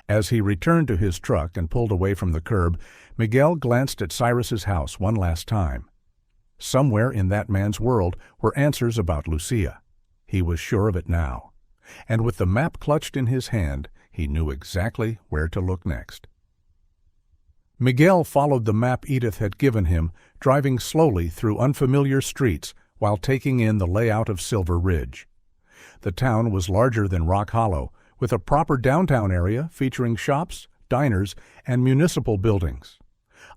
As he returned to his truck and pulled away from the curb, Miguel glanced at Cyrus's house one last time. Somewhere in that man's world were answers about Lucia. He was sure of it now. And with the map clutched in his hand, he knew exactly where to look next. Miguel followed the map Edith had given him, driving slowly through unfamiliar streets while taking in the layout of Silver Ridge. The town was larger than Rock Hollow, with a proper downtown area featuring shops, diners, and municipal buildings.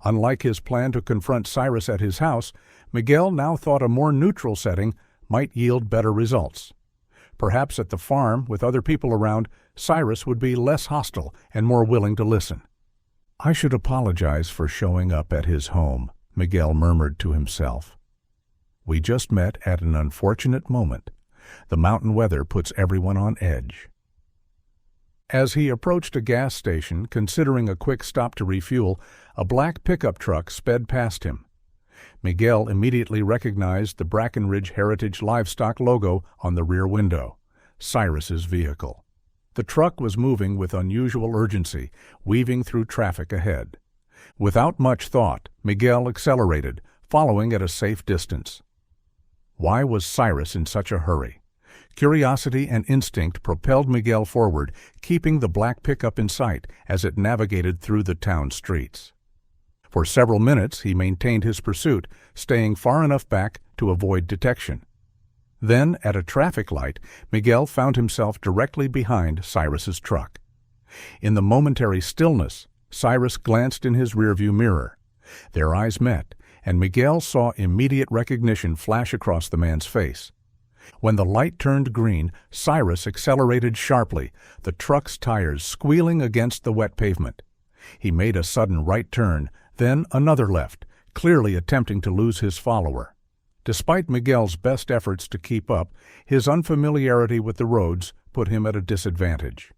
Unlike his plan to confront Cyrus at his house, Miguel now thought a more neutral setting might yield better results. Perhaps at the farm, with other people around, Cyrus would be less hostile and more willing to listen. I should apologize for showing up at his home, Miguel murmured to himself. We just met at an unfortunate moment. The mountain weather puts everyone on edge. As he approached a gas station, considering a quick stop to refuel, a black pickup truck sped past him. Miguel immediately recognized the Brackenridge Heritage Livestock logo on the rear window, Cyrus's vehicle. The truck was moving with unusual urgency, weaving through traffic ahead. Without much thought, Miguel accelerated, following at a safe distance. Why was Cyrus in such a hurry? Curiosity and instinct propelled Miguel forward, keeping the black pickup in sight as it navigated through the town streets. For several minutes he maintained his pursuit, staying far enough back to avoid detection. Then, at a traffic light, Miguel found himself directly behind Cyrus's truck. In the momentary stillness, Cyrus glanced in his rearview mirror. Their eyes met, and Miguel saw immediate recognition flash across the man's face. When the light turned green, Cyrus accelerated sharply, the truck's tires squealing against the wet pavement. He made a sudden right turn, then another left, clearly attempting to lose his follower. Despite Miguel's best efforts to keep up, his unfamiliarity with the roads put him at a disadvantage.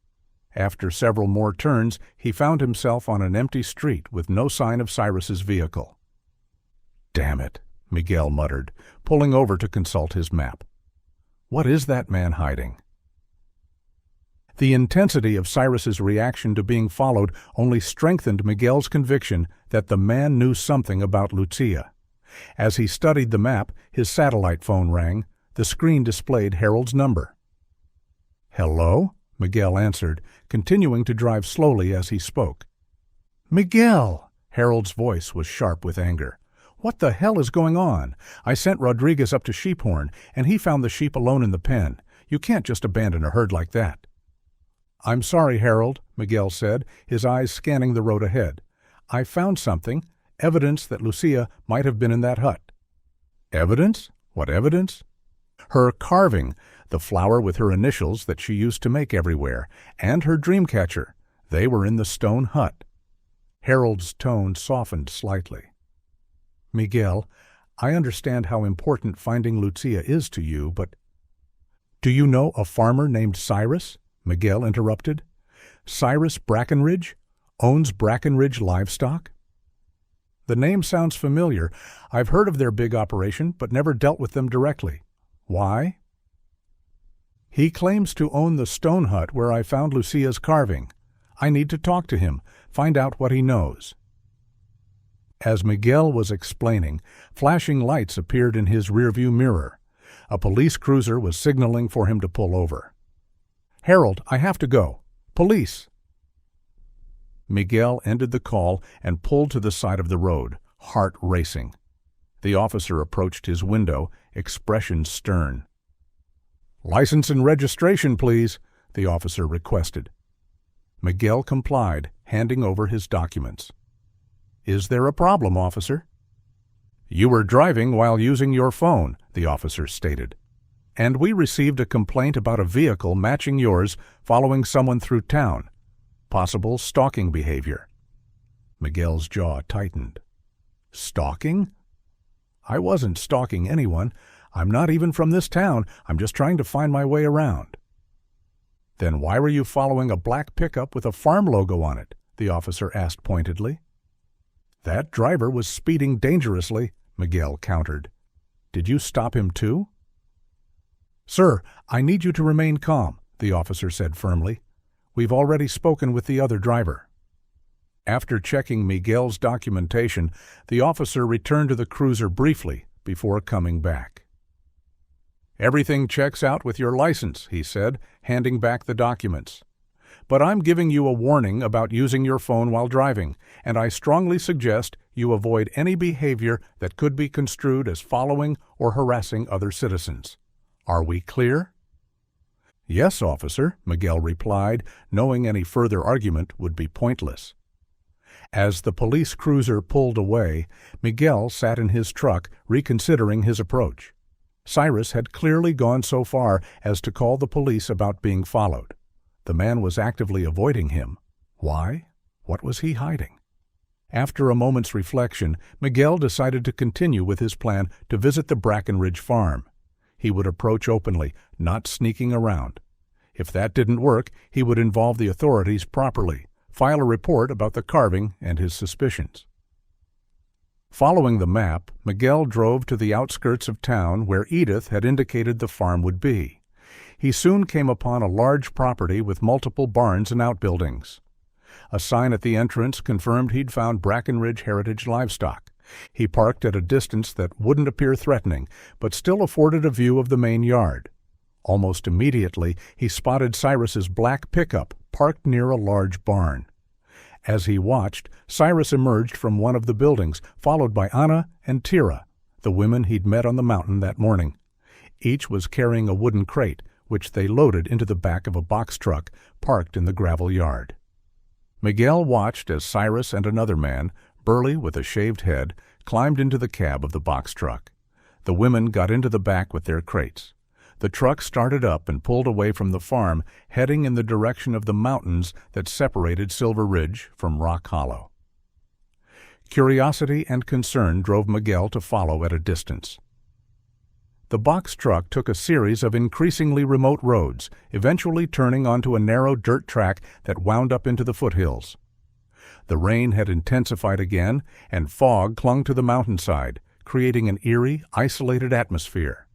After several more turns, he found himself on an empty street with no sign of Cyrus's vehicle. "Damn it," Miguel muttered, pulling over to consult his map. What is that man hiding? The intensity of Cyrus's reaction to being followed only strengthened Miguel's conviction that the man knew something about Lucia. As he studied the map, his satellite phone rang. The screen displayed Harold's number. "Hello?" Miguel answered, continuing to drive slowly as he spoke. "Miguel!" Harold's voice was sharp with anger. "What the hell is going on? I sent Rodriguez up to Sheephorn, and he found the sheep alone in the pen. You can't just abandon a herd like that." "I'm sorry, Harold," Miguel said, his eyes scanning the road ahead. "I found something, evidence that Lucia might have been in that hut." "Evidence? What evidence?" "Her carving, the flower with her initials that she used to make everywhere, and her dream catcher. They were in the stone hut." Harold's tone softened slightly. Miguel, I understand how important finding Lucia is to you, but— Do you know a farmer named Cyrus? Miguel interrupted. Cyrus Brackenridge? Owns Brackenridge Livestock? The name sounds familiar. I've heard of their big operation, but never dealt with them directly. Why? He claims to own the stone hut where I found Lucia's carving. I need to talk to him, find out what he knows. As Miguel was explaining, flashing lights appeared in his rearview mirror. A police cruiser was signaling for him to pull over. Harold, I have to go. Police! Miguel ended the call and pulled to the side of the road, heart racing. The officer approached his window, expression stern. License and registration, please, the officer requested. Miguel complied, handing over his documents. Is there a problem, officer? You were driving while using your phone, the officer stated. And we received a complaint about a vehicle matching yours following someone through town. Possible stalking behavior. Miguel's jaw tightened. Stalking? I wasn't stalking anyone. I'm not even from this town. I'm just trying to find my way around. Then why were you following a black pickup with a farm logo on it? The officer asked pointedly. That driver was speeding dangerously, Miguel countered. Did you stop him too? Sir, I need you to remain calm, the officer said firmly. We've already spoken with the other driver. After checking Miguel's documentation, the officer returned to the cruiser briefly before coming back. Everything checks out with your license, he said, handing back the documents. But I'm giving you a warning about using your phone while driving, and I strongly suggest you avoid any behavior that could be construed as following or harassing other citizens. Are we clear? Yes, officer, Miguel replied, knowing any further argument would be pointless. As the police cruiser pulled away, Miguel sat in his truck, reconsidering his approach. Cyrus had clearly gone so far as to call the police about being followed. The man was actively avoiding him. Why? What was he hiding? After a moment's reflection, Miguel decided to continue with his plan to visit the Brackenridge farm. He would approach openly, not sneaking around. If that didn't work, he would involve the authorities properly, file a report about the carving and his suspicions. Following the map, Miguel drove to the outskirts of town where Edith had indicated the farm would be. He soon came upon a large property with multiple barns and outbuildings. A sign at the entrance confirmed he'd found Brackenridge Heritage Livestock. He parked at a distance that wouldn't appear threatening, but still afforded a view of the main yard. Almost immediately, he spotted Cyrus's black pickup parked near a large barn. As he watched, Cyrus emerged from one of the buildings, followed by Anna and Tira, the women he'd met on the mountain that morning. Each was carrying a wooden crate, which they loaded into the back of a box truck parked in the gravel yard. Miguel watched as Cyrus and another man, burly with a shaved head, climbed into the cab of the box truck. The women got into the back with their crates. The truck started up and pulled away from the farm, heading in the direction of the mountains that separated Silver Ridge from Rock Hollow. Curiosity and concern drove Miguel to follow at a distance. The box truck took a series of increasingly remote roads, eventually turning onto a narrow dirt track that wound up into the foothills. The rain had intensified again, and fog clung to the mountainside, creating an eerie, isolated atmosphere.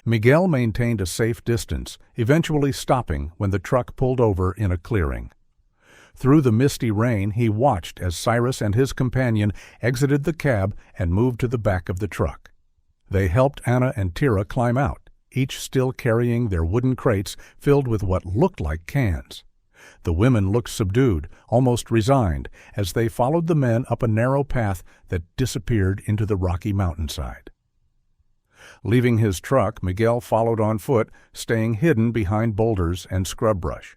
Miguel maintained a safe distance, eventually stopping when the truck pulled over in a clearing. Through the misty rain, he watched as Cyrus and his companion exited the cab and moved to the back of the truck. They helped Anna and Tira climb out, each still carrying their wooden crates filled with what looked like cans. The women looked subdued, almost resigned, as they followed the men up a narrow path that disappeared into the rocky mountainside. Leaving his truck, Miguel followed on foot, staying hidden behind boulders and scrub brush.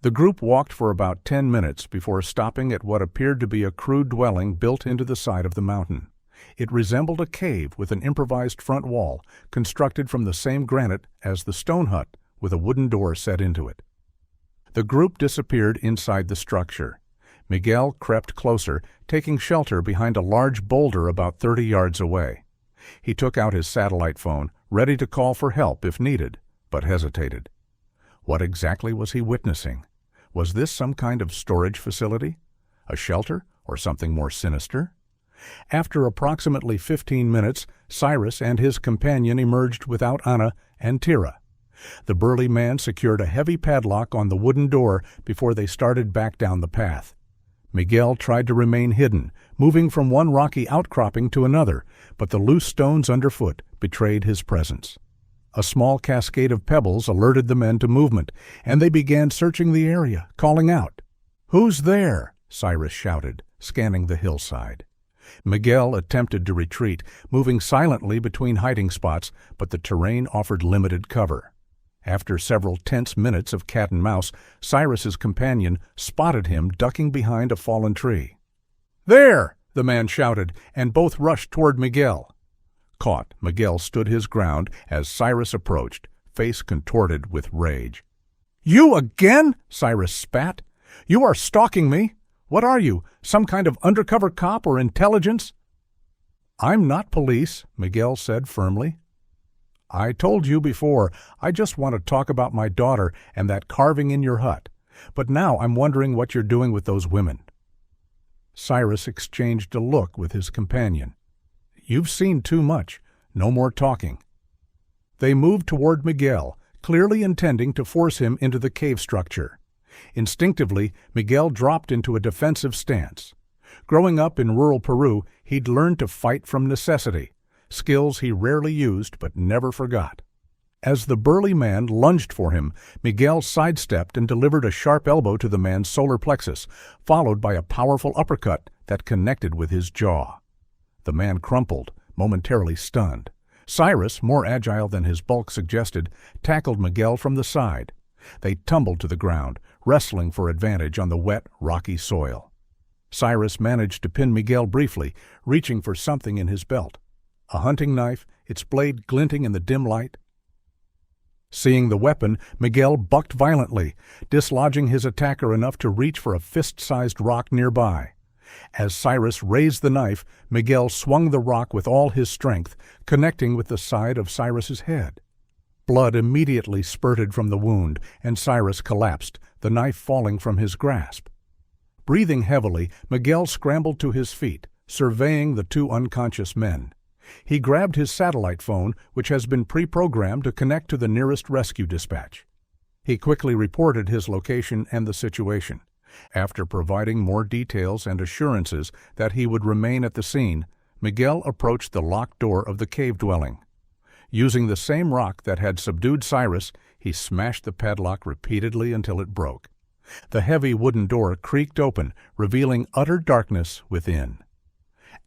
The group walked for about 10 minutes before stopping at what appeared to be a crude dwelling built into the side of the mountain. It resembled a cave with an improvised front wall, constructed from the same granite as the stone hut, with a wooden door set into it. The group disappeared inside the structure. Miguel crept closer, taking shelter behind a large boulder about 30 yards away. He took out his satellite phone, ready to call for help if needed, but hesitated. What exactly was he witnessing? Was this some kind of storage facility? A shelter, or something more sinister? After approximately 15 minutes, Cyrus and his companion emerged without Anna and Tira. The burly man secured a heavy padlock on the wooden door before they started back down the path. Miguel tried to remain hidden, moving from one rocky outcropping to another, but the loose stones underfoot betrayed his presence. A small cascade of pebbles alerted the men to movement, and they began searching the area, calling out. "Who's there?" Cyrus shouted, scanning the hillside. Miguel attempted to retreat, moving silently between hiding spots, but the terrain offered limited cover. After several tense minutes of cat and mouse, Cyrus's companion spotted him ducking behind a fallen tree. "There!" the man shouted, and both rushed toward Miguel. Caught, Miguel stood his ground as Cyrus approached, face contorted with rage. "You again?" Cyrus spat. "You are stalking me. What are you, some kind of undercover cop or intelligence?" "I'm not police," Miguel said firmly. "I told you before, I just want to talk about my daughter and that carving in your hut. But now I'm wondering what you're doing with those women." Cyrus exchanged a look with his companion. "You've seen too much. No more talking." They moved toward Miguel, clearly intending to force him into the cave structure. Instinctively, Miguel dropped into a defensive stance. Growing up in rural Peru, he'd learned to fight from necessity, skills he rarely used but never forgot. As the burly man lunged for him, Miguel sidestepped and delivered a sharp elbow to the man's solar plexus, followed by a powerful uppercut that connected with his jaw. The man crumpled, momentarily stunned. Cyrus, more agile than his bulk suggested, tackled Miguel from the side. They tumbled to the ground, wrestling for advantage on the wet, rocky soil. Cyrus managed to pin Miguel briefly, reaching for something in his belt. A hunting knife, its blade glinting in the dim light. Seeing the weapon, Miguel bucked violently, dislodging his attacker enough to reach for a fist-sized rock nearby. As Cyrus raised the knife, Miguel swung the rock with all his strength, connecting with the side of Cyrus's head. Blood immediately spurted from the wound, and Cyrus collapsed, the knife falling from his grasp. Breathing heavily, Miguel scrambled to his feet, surveying the two unconscious men. He grabbed his satellite phone, which has been pre-programmed to connect to the nearest rescue dispatch. He quickly reported his location and the situation. After providing more details and assurances that he would remain at the scene, Miguel approached the locked door of the cave dwelling. Using the same rock that had subdued Cyrus, he smashed the padlock repeatedly until it broke. The heavy wooden door creaked open, revealing utter darkness within.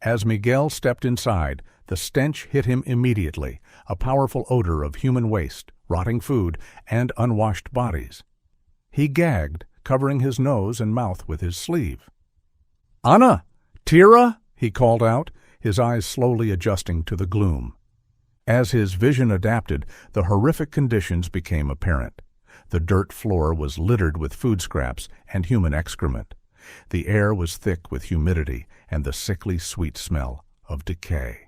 As Miguel stepped inside, the stench hit him immediately, a powerful odor of human waste, rotting food, and unwashed bodies. He gagged, covering his nose and mouth with his sleeve. "Anna! Tira!" he called out, his eyes slowly adjusting to the gloom. As his vision adapted, the horrific conditions became apparent. The dirt floor was littered with food scraps and human excrement. The air was thick with humidity and the sickly sweet smell of decay.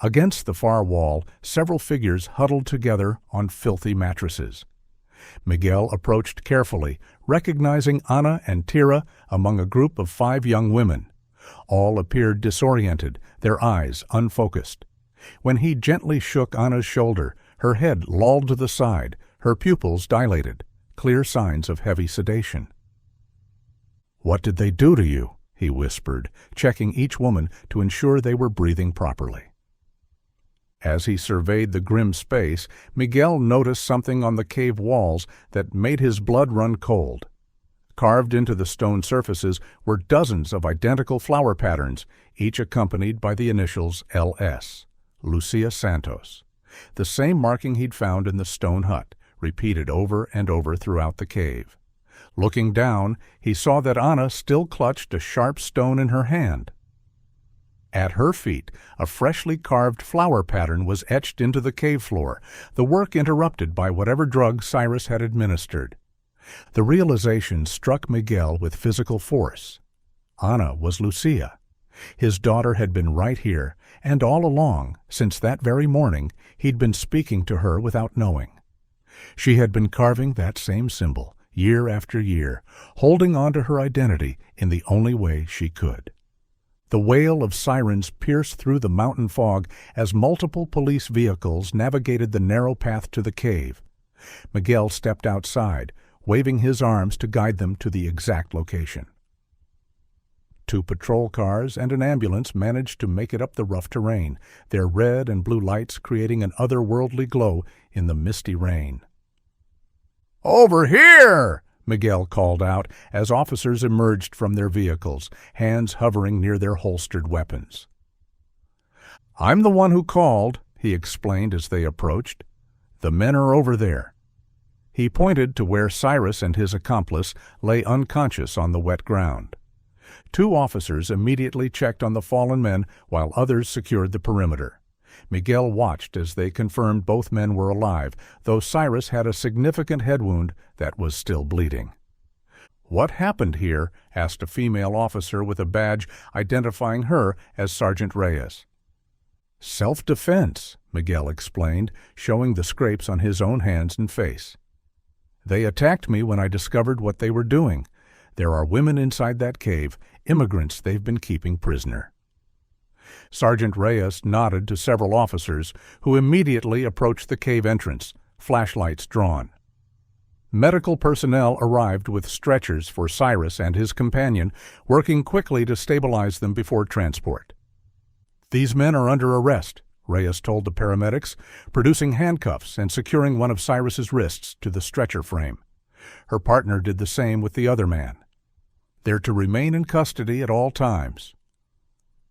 Against the far wall, several figures huddled together on filthy mattresses. Miguel approached carefully, recognizing Anna and Tira among a group of 5 young women. All appeared disoriented, their eyes unfocused. When he gently shook Anna's shoulder, her head lolled to the side, her pupils dilated, clear signs of heavy sedation. "What did they do to you?" he whispered, checking each woman to ensure they were breathing properly. As he surveyed the grim space, Miguel noticed something on the cave walls that made his blood run cold. Carved into the stone surfaces were dozens of identical flower patterns, each accompanied by the initials LS, Lucia Santos. The same marking he'd found in the stone hut, repeated over and over throughout the cave. Looking down, he saw that Anna still clutched a sharp stone in her hand. At her feet, a freshly carved flower pattern was etched into the cave floor, the work interrupted by whatever drug Cyrus had administered. The realization struck Miguel with physical force. Ana was Lucia. His daughter had been right here, and all along, since that very morning, he'd been speaking to her without knowing. She had been carving that same symbol, year after year, holding on to her identity in the only way she could. The wail of sirens pierced through the mountain fog as multiple police vehicles navigated the narrow path to the cave. Miguel stepped outside, waving his arms to guide them to the exact location. 2 patrol cars and an ambulance managed to make it up the rough terrain, their red and blue lights creating an otherworldly glow in the misty rain. "Over here!" Miguel called out as officers emerged from their vehicles, hands hovering near their holstered weapons. "I'm the one who called," he explained as they approached. "The men are over there." He pointed to where Cyrus and his accomplice lay unconscious on the wet ground. 2 officers immediately checked on the fallen men while others secured the perimeter. Miguel watched as they confirmed both men were alive, though Cyrus had a significant head wound that was still bleeding. "What happened here?" asked a female officer with a badge identifying her as Sergeant Reyes. "Self-defense," Miguel explained, showing the scrapes on his own hands and face. "They attacked me when I discovered what they were doing. There are women inside that cave, immigrants they've been keeping prisoner." Sergeant Reyes nodded to several officers, who immediately approached the cave entrance, flashlights drawn. Medical personnel arrived with stretchers for Cyrus and his companion, working quickly to stabilize them before transport. "These men are under arrest," Reyes told the paramedics, producing handcuffs and securing one of Cyrus's wrists to the stretcher frame. Her partner did the same with the other man. "They're to remain in custody at all times."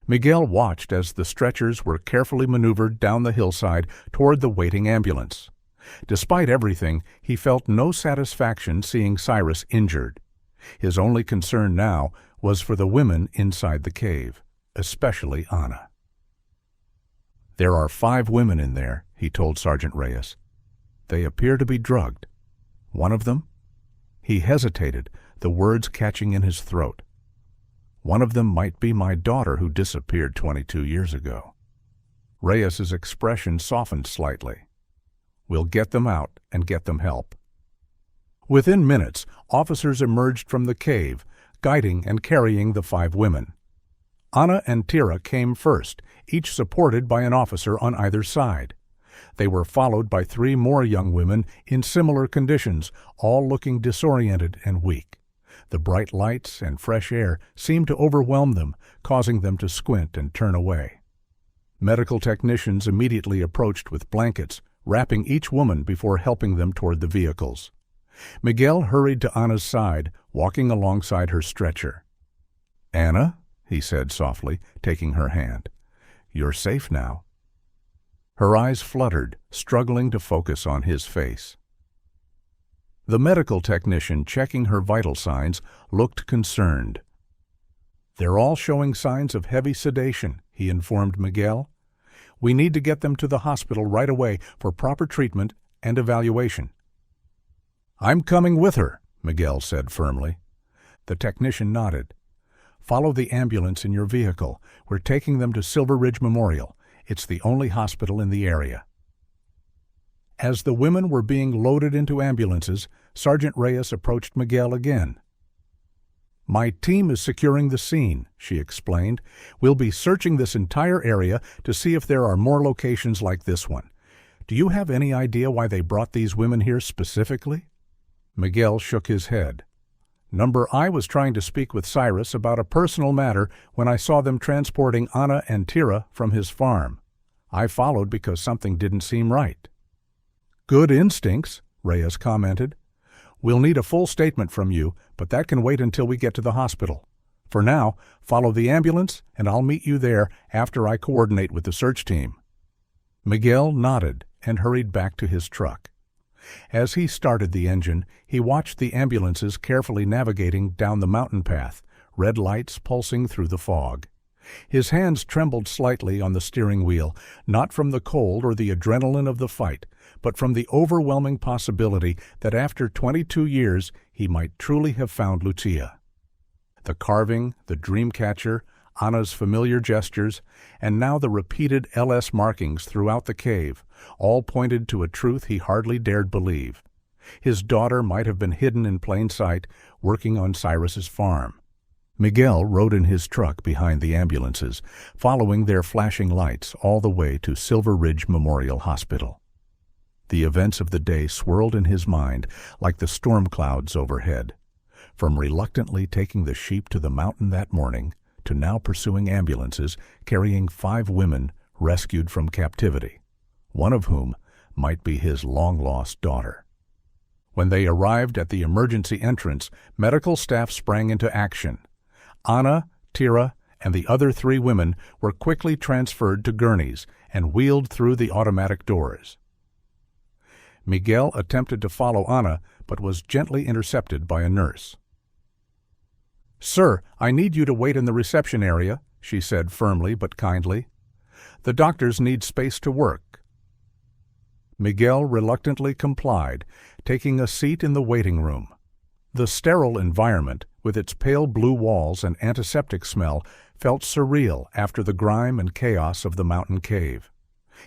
Miguel watched as the stretchers were carefully maneuvered down the hillside toward the waiting ambulance. Despite everything, he felt no satisfaction seeing Cyrus injured. His only concern now was for the women inside the cave, especially Ana. "There are 5 women in there," he told Sergeant Reyes. "They appear to be drugged. One of them?" He hesitated, the words catching in his throat. "One of them might be my daughter who disappeared 22 years ago." Reyes's expression softened slightly. "We'll get them out and get them help." Within minutes, officers emerged from the cave, guiding and carrying the 5 women. Ana and Tira came first, each supported by an officer on either side. They were followed by 3 more young women in similar conditions, all looking disoriented and weak. The bright lights and fresh air seemed to overwhelm them, causing them to squint and turn away. Medical technicians immediately approached with blankets, wrapping each woman before helping them toward the vehicles. Miguel hurried to Ana's side, walking alongside her stretcher. "Ana," he said softly, taking her hand. "You're safe now." Her eyes fluttered, struggling to focus on his face. The medical technician checking her vital signs looked concerned. "They're all showing signs of heavy sedation," he informed Miguel. "We need to get them to the hospital right away for proper treatment and evaluation." "I'm coming with her," Miguel said firmly. The technician nodded. "Follow the ambulance in your vehicle. We're taking them to Silver Ridge Memorial. It's the only hospital in the area." As the women were being loaded into ambulances, Sergeant Reyes approached Miguel again. "My team is securing the scene," she explained. "We'll be searching this entire area to see if there are more locations like this one. Do you have any idea why they brought these women here specifically?" Miguel shook his head. "I was trying to speak with Cyrus about a personal matter when I saw them transporting Ana and Tira from his farm. I followed because something didn't seem right." "Good instincts," Reyes commented. "We'll need a full statement from you, but that can wait until we get to the hospital. For now, follow the ambulance, and I'll meet you there after I coordinate with the search team." Miguel nodded and hurried back to his truck. As he started the engine, he watched the ambulances carefully navigating down the mountain path, red lights pulsing through the fog. His hands trembled slightly on the steering wheel, not from the cold or the adrenaline of the fight, but from the overwhelming possibility that after 22 years he might truly have found Lucia. The carving, the dream catcher, Anna's familiar gestures, and now the repeated LS markings throughout the cave, all pointed to a truth he hardly dared believe. His daughter might have been hidden in plain sight, working on Cyrus's farm. Miguel rode in his truck behind the ambulances, following their flashing lights all the way to Silver Ridge Memorial Hospital. The events of the day swirled in his mind like the storm clouds overhead. From reluctantly taking the sheep to the mountain that morning, to now pursuing ambulances carrying 5 women rescued from captivity, one of whom might be his long-lost daughter. When they arrived at the emergency entrance, medical staff sprang into action. Anna, Tira, and the other 3 women were quickly transferred to gurneys and wheeled through the automatic doors. Miguel attempted to follow Anna, but was gently intercepted by a nurse. "Sir, I need you to wait in the reception area," she said firmly but kindly. "The doctors need space to work." Miguel reluctantly complied, taking a seat in the waiting room. The sterile environment, with its pale blue walls and antiseptic smell, felt surreal after the grime and chaos of the mountain cave.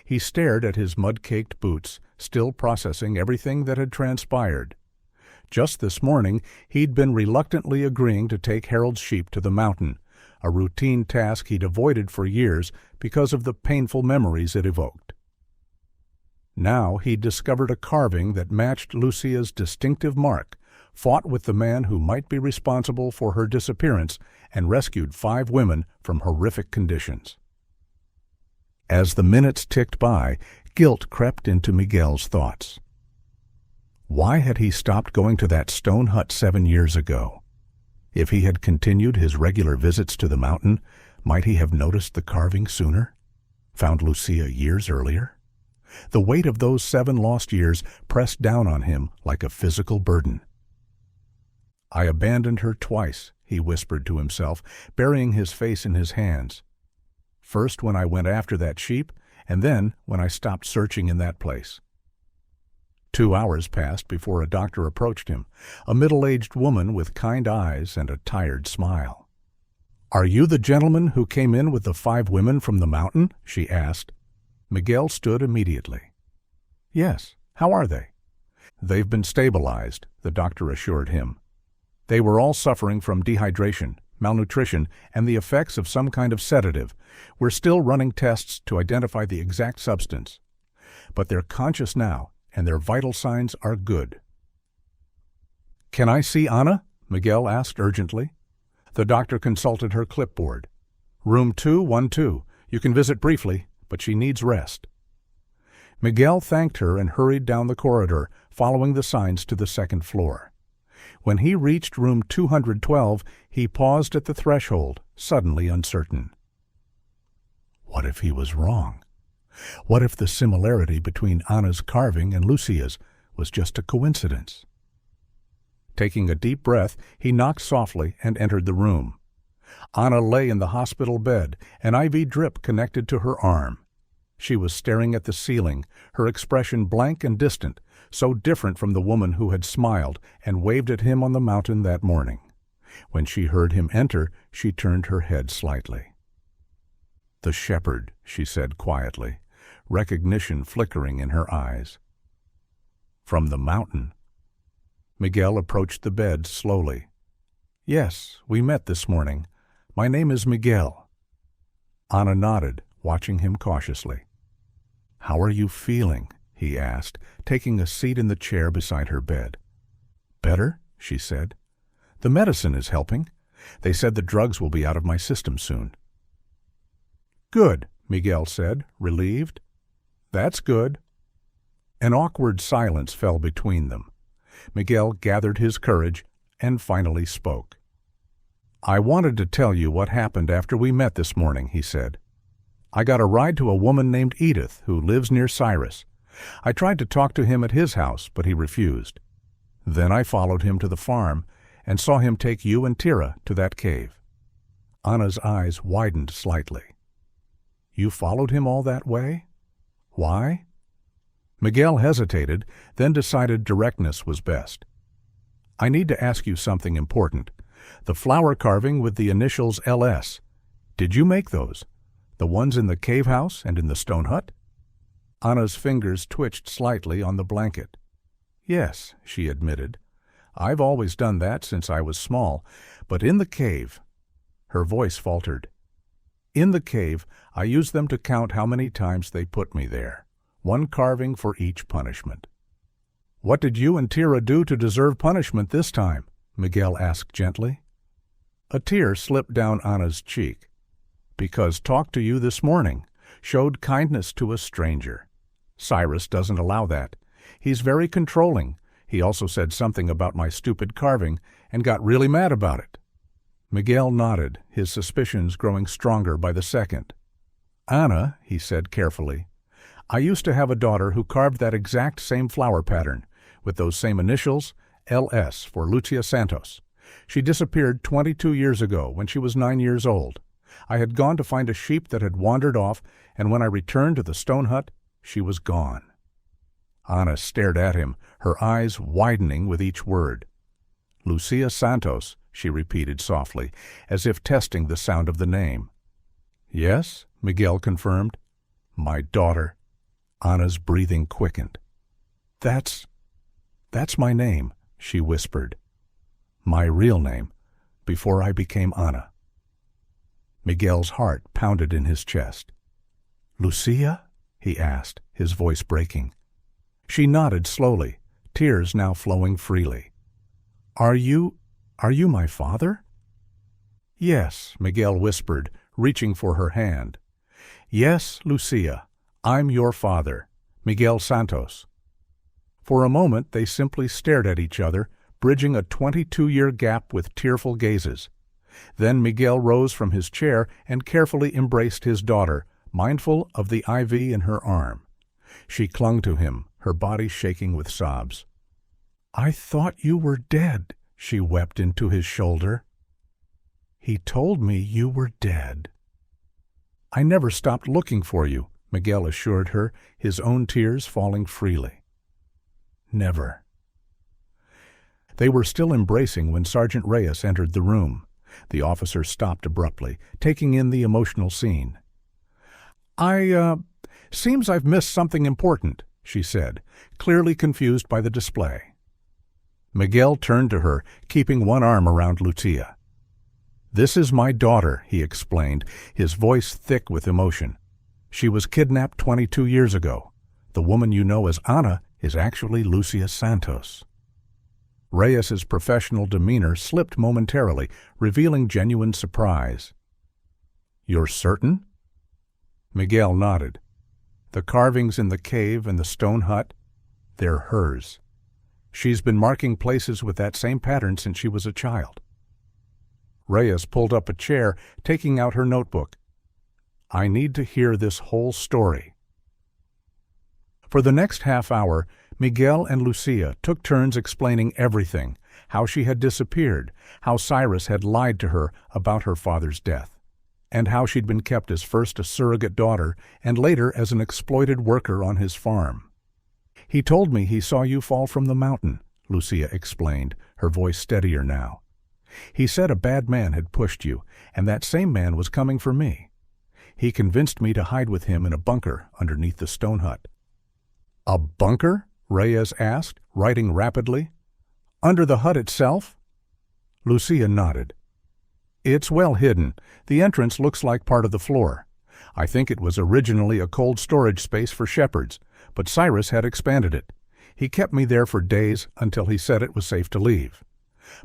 He stared at his mud-caked boots, still processing everything that had transpired. Just this morning, he'd been reluctantly agreeing to take Harold's sheep to the mountain, a routine task he'd avoided for years because of the painful memories it evoked. Now he'd discovered a carving that matched Lucia's distinctive mark, fought with the man who might be responsible for her disappearance, and rescued 5 women from horrific conditions. As the minutes ticked by, guilt crept into Miguel's thoughts. Why had he stopped going to that stone hut 7 years ago? If he had continued his regular visits to the mountain, might he have noticed the carving sooner? Found Lucia years earlier? The weight of those 7 lost years pressed down on him like a physical burden. "I abandoned her twice," he whispered to himself, burying his face in his hands. "First when I went after that sheep, and then when I stopped searching in that place." 2 hours passed before a doctor approached him, a middle-aged woman with kind eyes and a tired smile. "Are you the gentleman who came in with the 5 women from the mountain?" she asked. Miguel stood immediately. "Yes. How are they?" "They've been stabilized," the doctor assured him. "They were all suffering from dehydration, malnutrition, and the effects of some kind of sedative. We're still running tests to identify the exact substance. But they're conscious now, and their vital signs are good." "Can I see Anna?" Miguel asked urgently. The doctor consulted her clipboard. "Room 212. You can visit briefly, but she needs rest." Miguel thanked her and hurried down the corridor, following the signs to the 2nd floor. When he reached room 212, he paused at the threshold, suddenly uncertain. What if he was wrong? What if the similarity between Anna's carving and Lucia's was just a coincidence? Taking a deep breath, he knocked softly and entered the room. Anna lay in the hospital bed, an IV drip connected to her arm. She was staring at the ceiling, her expression blank and distant, so different from the woman who had smiled and waved at him on the mountain that morning. When she heard him enter, she turned her head slightly. "The shepherd," she said quietly, recognition flickering in her eyes. "From the mountain." Miguel approached the bed slowly. "Yes, we met this morning. My name is Miguel." Anna nodded, watching him cautiously. "How are you feeling?" he asked, taking a seat in the chair beside her bed. "Better?" she said. "The medicine is helping. They said the drugs will be out of my system soon." "Good," Miguel said, relieved. "That's good." An awkward silence fell between them. Miguel gathered his courage and finally spoke. "I wanted to tell you what happened after we met this morning," he said. "I got a ride to a woman named Edith who lives near Cyrus. I tried to talk to him at his house, but he refused. Then I followed him to the farm and saw him take you and Tira to that cave. Anna's eyes widened slightly. You followed him all that way? Why? Miguel hesitated, then decided directness was best. I need to ask you something important. The flower carving with the initials LS. Did you make those? The ones in the cave house and in the stone hut? Anna's fingers twitched slightly on the blanket. Yes, she admitted. I've always done that since I was small, but in the cave. Her voice faltered. In the cave, I used them to count how many times they put me there. One carving for each punishment. What did you and Tira do to deserve punishment this time? Miguel asked gently. A tear slipped down Anna's cheek. Because talked to you this morning, showed kindness to a stranger. Cyrus doesn't allow that. He's very controlling. He also said something about my stupid carving and got really mad about it. Miguel nodded, his suspicions growing stronger by the second. Anna, he said carefully, I used to have a daughter who carved that exact same flower pattern, with those same initials, LS for Lucia Santos. She disappeared 22 years ago when she was 9 years old. I had gone to find a sheep that had wandered off, and when I returned to the stone hut, she was gone. Anna stared at him, her eyes widening with each word. Lucia Santos, she repeated softly, as if testing the sound of the name. Yes, Miguel confirmed. My daughter. Anna's breathing quickened. That's my name, she whispered. My real name, before I became Anna. Miguel's heart pounded in his chest. Lucia? He asked, his voice breaking. She nodded slowly, tears now flowing freely. Are you my father? Yes, Miguel whispered, reaching for her hand. Yes, Lucia, I'm your father, Miguel Santos. For a moment they simply stared at each other, bridging a 22-year gap with tearful gazes. Then Miguel rose from his chair and carefully embraced his daughter, mindful of the IV in her arm. She clung to him, her body shaking with sobs. I thought you were dead, she wept into his shoulder. He told me you were dead. I never stopped looking for you, Miguel assured her, his own tears falling freely. Never. They were still embracing when Sergeant Reyes entered the room. The officer stopped abruptly, taking in the emotional scene. Seems I've missed something important, she said, clearly confused by the display. Miguel turned to her, keeping one arm around Lucia. This is my daughter, he explained, his voice thick with emotion. She was kidnapped 22 years ago. The woman you know as Anna is actually Lucia Santos. Reyes's professional demeanor slipped momentarily, revealing genuine surprise. You're certain? Miguel nodded. The carvings in the cave and the stone hut, they're hers. She's been marking places with that same pattern since she was a child. Reyes pulled up a chair, taking out her notebook. I need to hear this whole story. For the next half hour, Miguel and Lucia took turns explaining everything, how she had disappeared, how Cyrus had lied to her about her father's death, and how she'd been kept as first a surrogate daughter and later as an exploited worker on his farm. He told me he saw you fall from the mountain, Lucia explained, her voice steadier now. He said a bad man had pushed you, and that same man was coming for me. He convinced me to hide with him in a bunker underneath the stone hut. A bunker? Reyes asked, writing rapidly. Under the hut itself? Lucia nodded. It's well hidden. The entrance looks like part of the floor. I think it was originally a cold storage space for shepherds, but Cyrus had expanded it. He kept me there for days until he said it was safe to leave.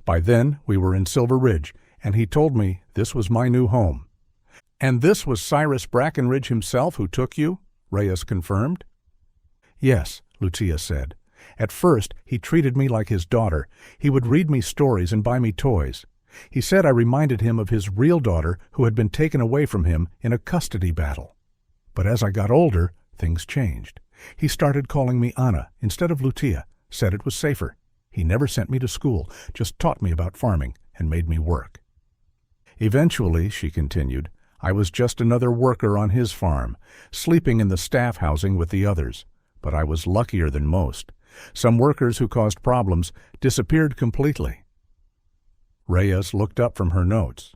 By then, we were in Silver Ridge, and he told me this was my new home. And this was Cyrus Brackenridge himself who took you? Reyes confirmed. Yes, Lucia said. At first, he treated me like his daughter. He would read me stories and buy me toys. He said I reminded him of his real daughter who had been taken away from him in a custody battle. But as I got older, things changed. He started calling me Anna instead of Lucia, said it was safer. He never sent me to school, just taught me about farming and made me work. Eventually, she continued, I was just another worker on his farm, sleeping in the staff housing with the others. But I was luckier than most. Some workers who caused problems disappeared completely. Reyes looked up from her notes.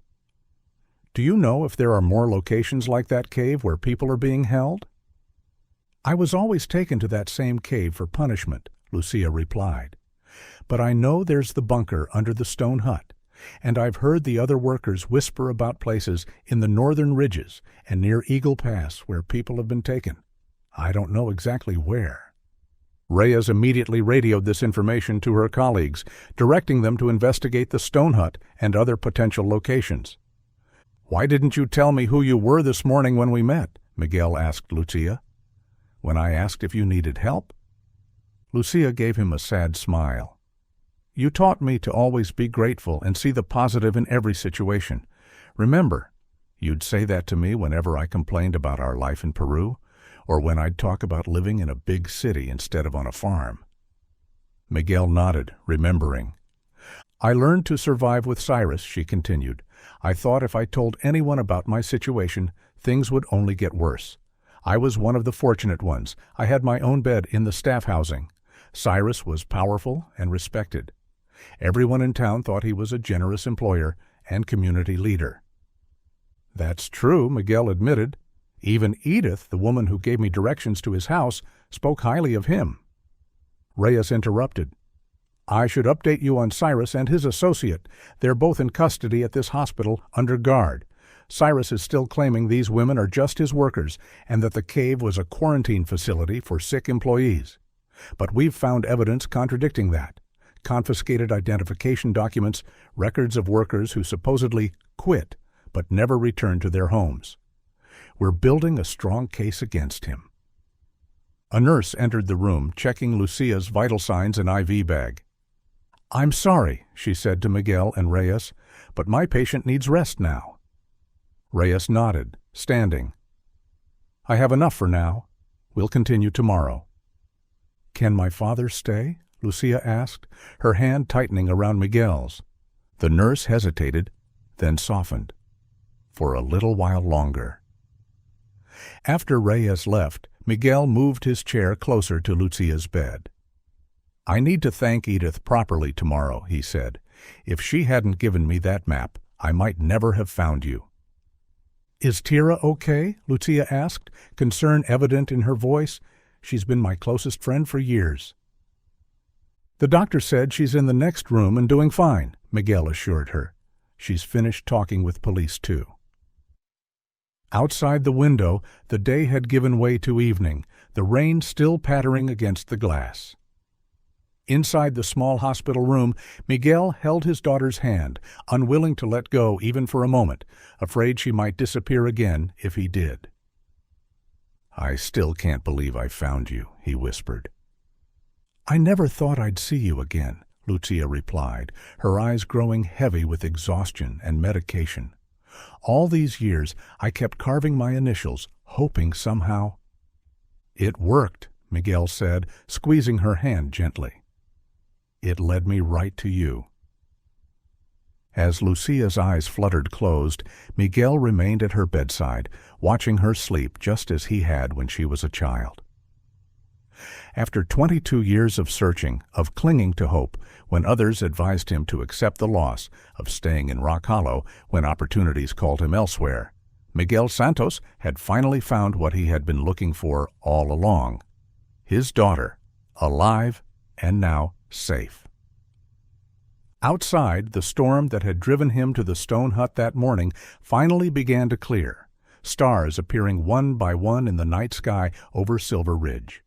Do you know if there are more locations like that cave where people are being held? I was always taken to that same cave for punishment, Lucia replied. But I know there's the bunker under the stone hut, and I've heard the other workers whisper about places in the northern ridges and near Eagle Pass where people have been taken. I don't know exactly where. Reyes immediately radioed this information to her colleagues, directing them to investigate the stone hut and other potential locations. Why didn't you tell me who you were this morning when we met? Miguel asked Lucia. When I asked if you needed help? Lucia gave him a sad smile. You taught me to always be grateful and see the positive in every situation. Remember, you'd say that to me whenever I complained about our life in Peru, or when I'd talk about living in a big city instead of on a farm. Miguel nodded, remembering. I learned to survive with Cyrus, she continued. I thought if I told anyone about my situation, things would only get worse. I was one of the fortunate ones. I had my own bed in the staff housing. Cyrus was powerful and respected. Everyone in town thought he was a generous employer and community leader. That's true, Miguel admitted. Even Edith, the woman who gave me directions to his house, spoke highly of him. Reyes interrupted. I should update you on Cyrus and his associate. They're both in custody at this hospital under guard. Cyrus is still claiming these women are just his workers and that the cave was a quarantine facility for sick employees. But we've found evidence contradicting that. Confiscated identification documents, records of workers who supposedly quit but never returned to their homes. We're building a strong case against him. A nurse entered the room, checking Lucia's vital signs and IV bag. I'm sorry, she said to Miguel and Reyes, but my patient needs rest now. Reyes nodded, standing. I have enough for now. We'll continue tomorrow. Can my father stay? Lucia asked, her hand tightening around Miguel's. The nurse hesitated, then softened. For a little while longer. After Reyes left, Miguel moved his chair closer to Lucia's bed. I need to thank Edith properly tomorrow, he said. If she hadn't given me that map, I might never have found you. Is Tira okay? Lucia asked, concern evident in her voice. She's been my closest friend for years. The doctor said she's in the next room and doing fine, Miguel assured her. She's finished talking with police too. Outside the window, the day had given way to evening, the rain still pattering against the glass. Inside the small hospital room, Miguel held his daughter's hand, unwilling to let go even for a moment, afraid she might disappear again if he did. I still can't believe I found you, he whispered. I never thought I'd see you again, Lucia replied, her eyes growing heavy with exhaustion and medication. All these years, I kept carving my initials, hoping somehow. It worked, Miguel said, squeezing her hand gently. It led me right to you. As Lucia's eyes fluttered closed, Miguel remained at her bedside, watching her sleep just as he had when she was a child. After 22 years of searching, of clinging to hope, when others advised him to accept the loss, of staying in Rock Hollow when opportunities called him elsewhere, Miguel Santos had finally found what he had been looking for all along. His daughter, alive and now safe. Outside, the storm that had driven him to the stone hut that morning finally began to clear, stars appearing one by one in the night sky over Silver Ridge.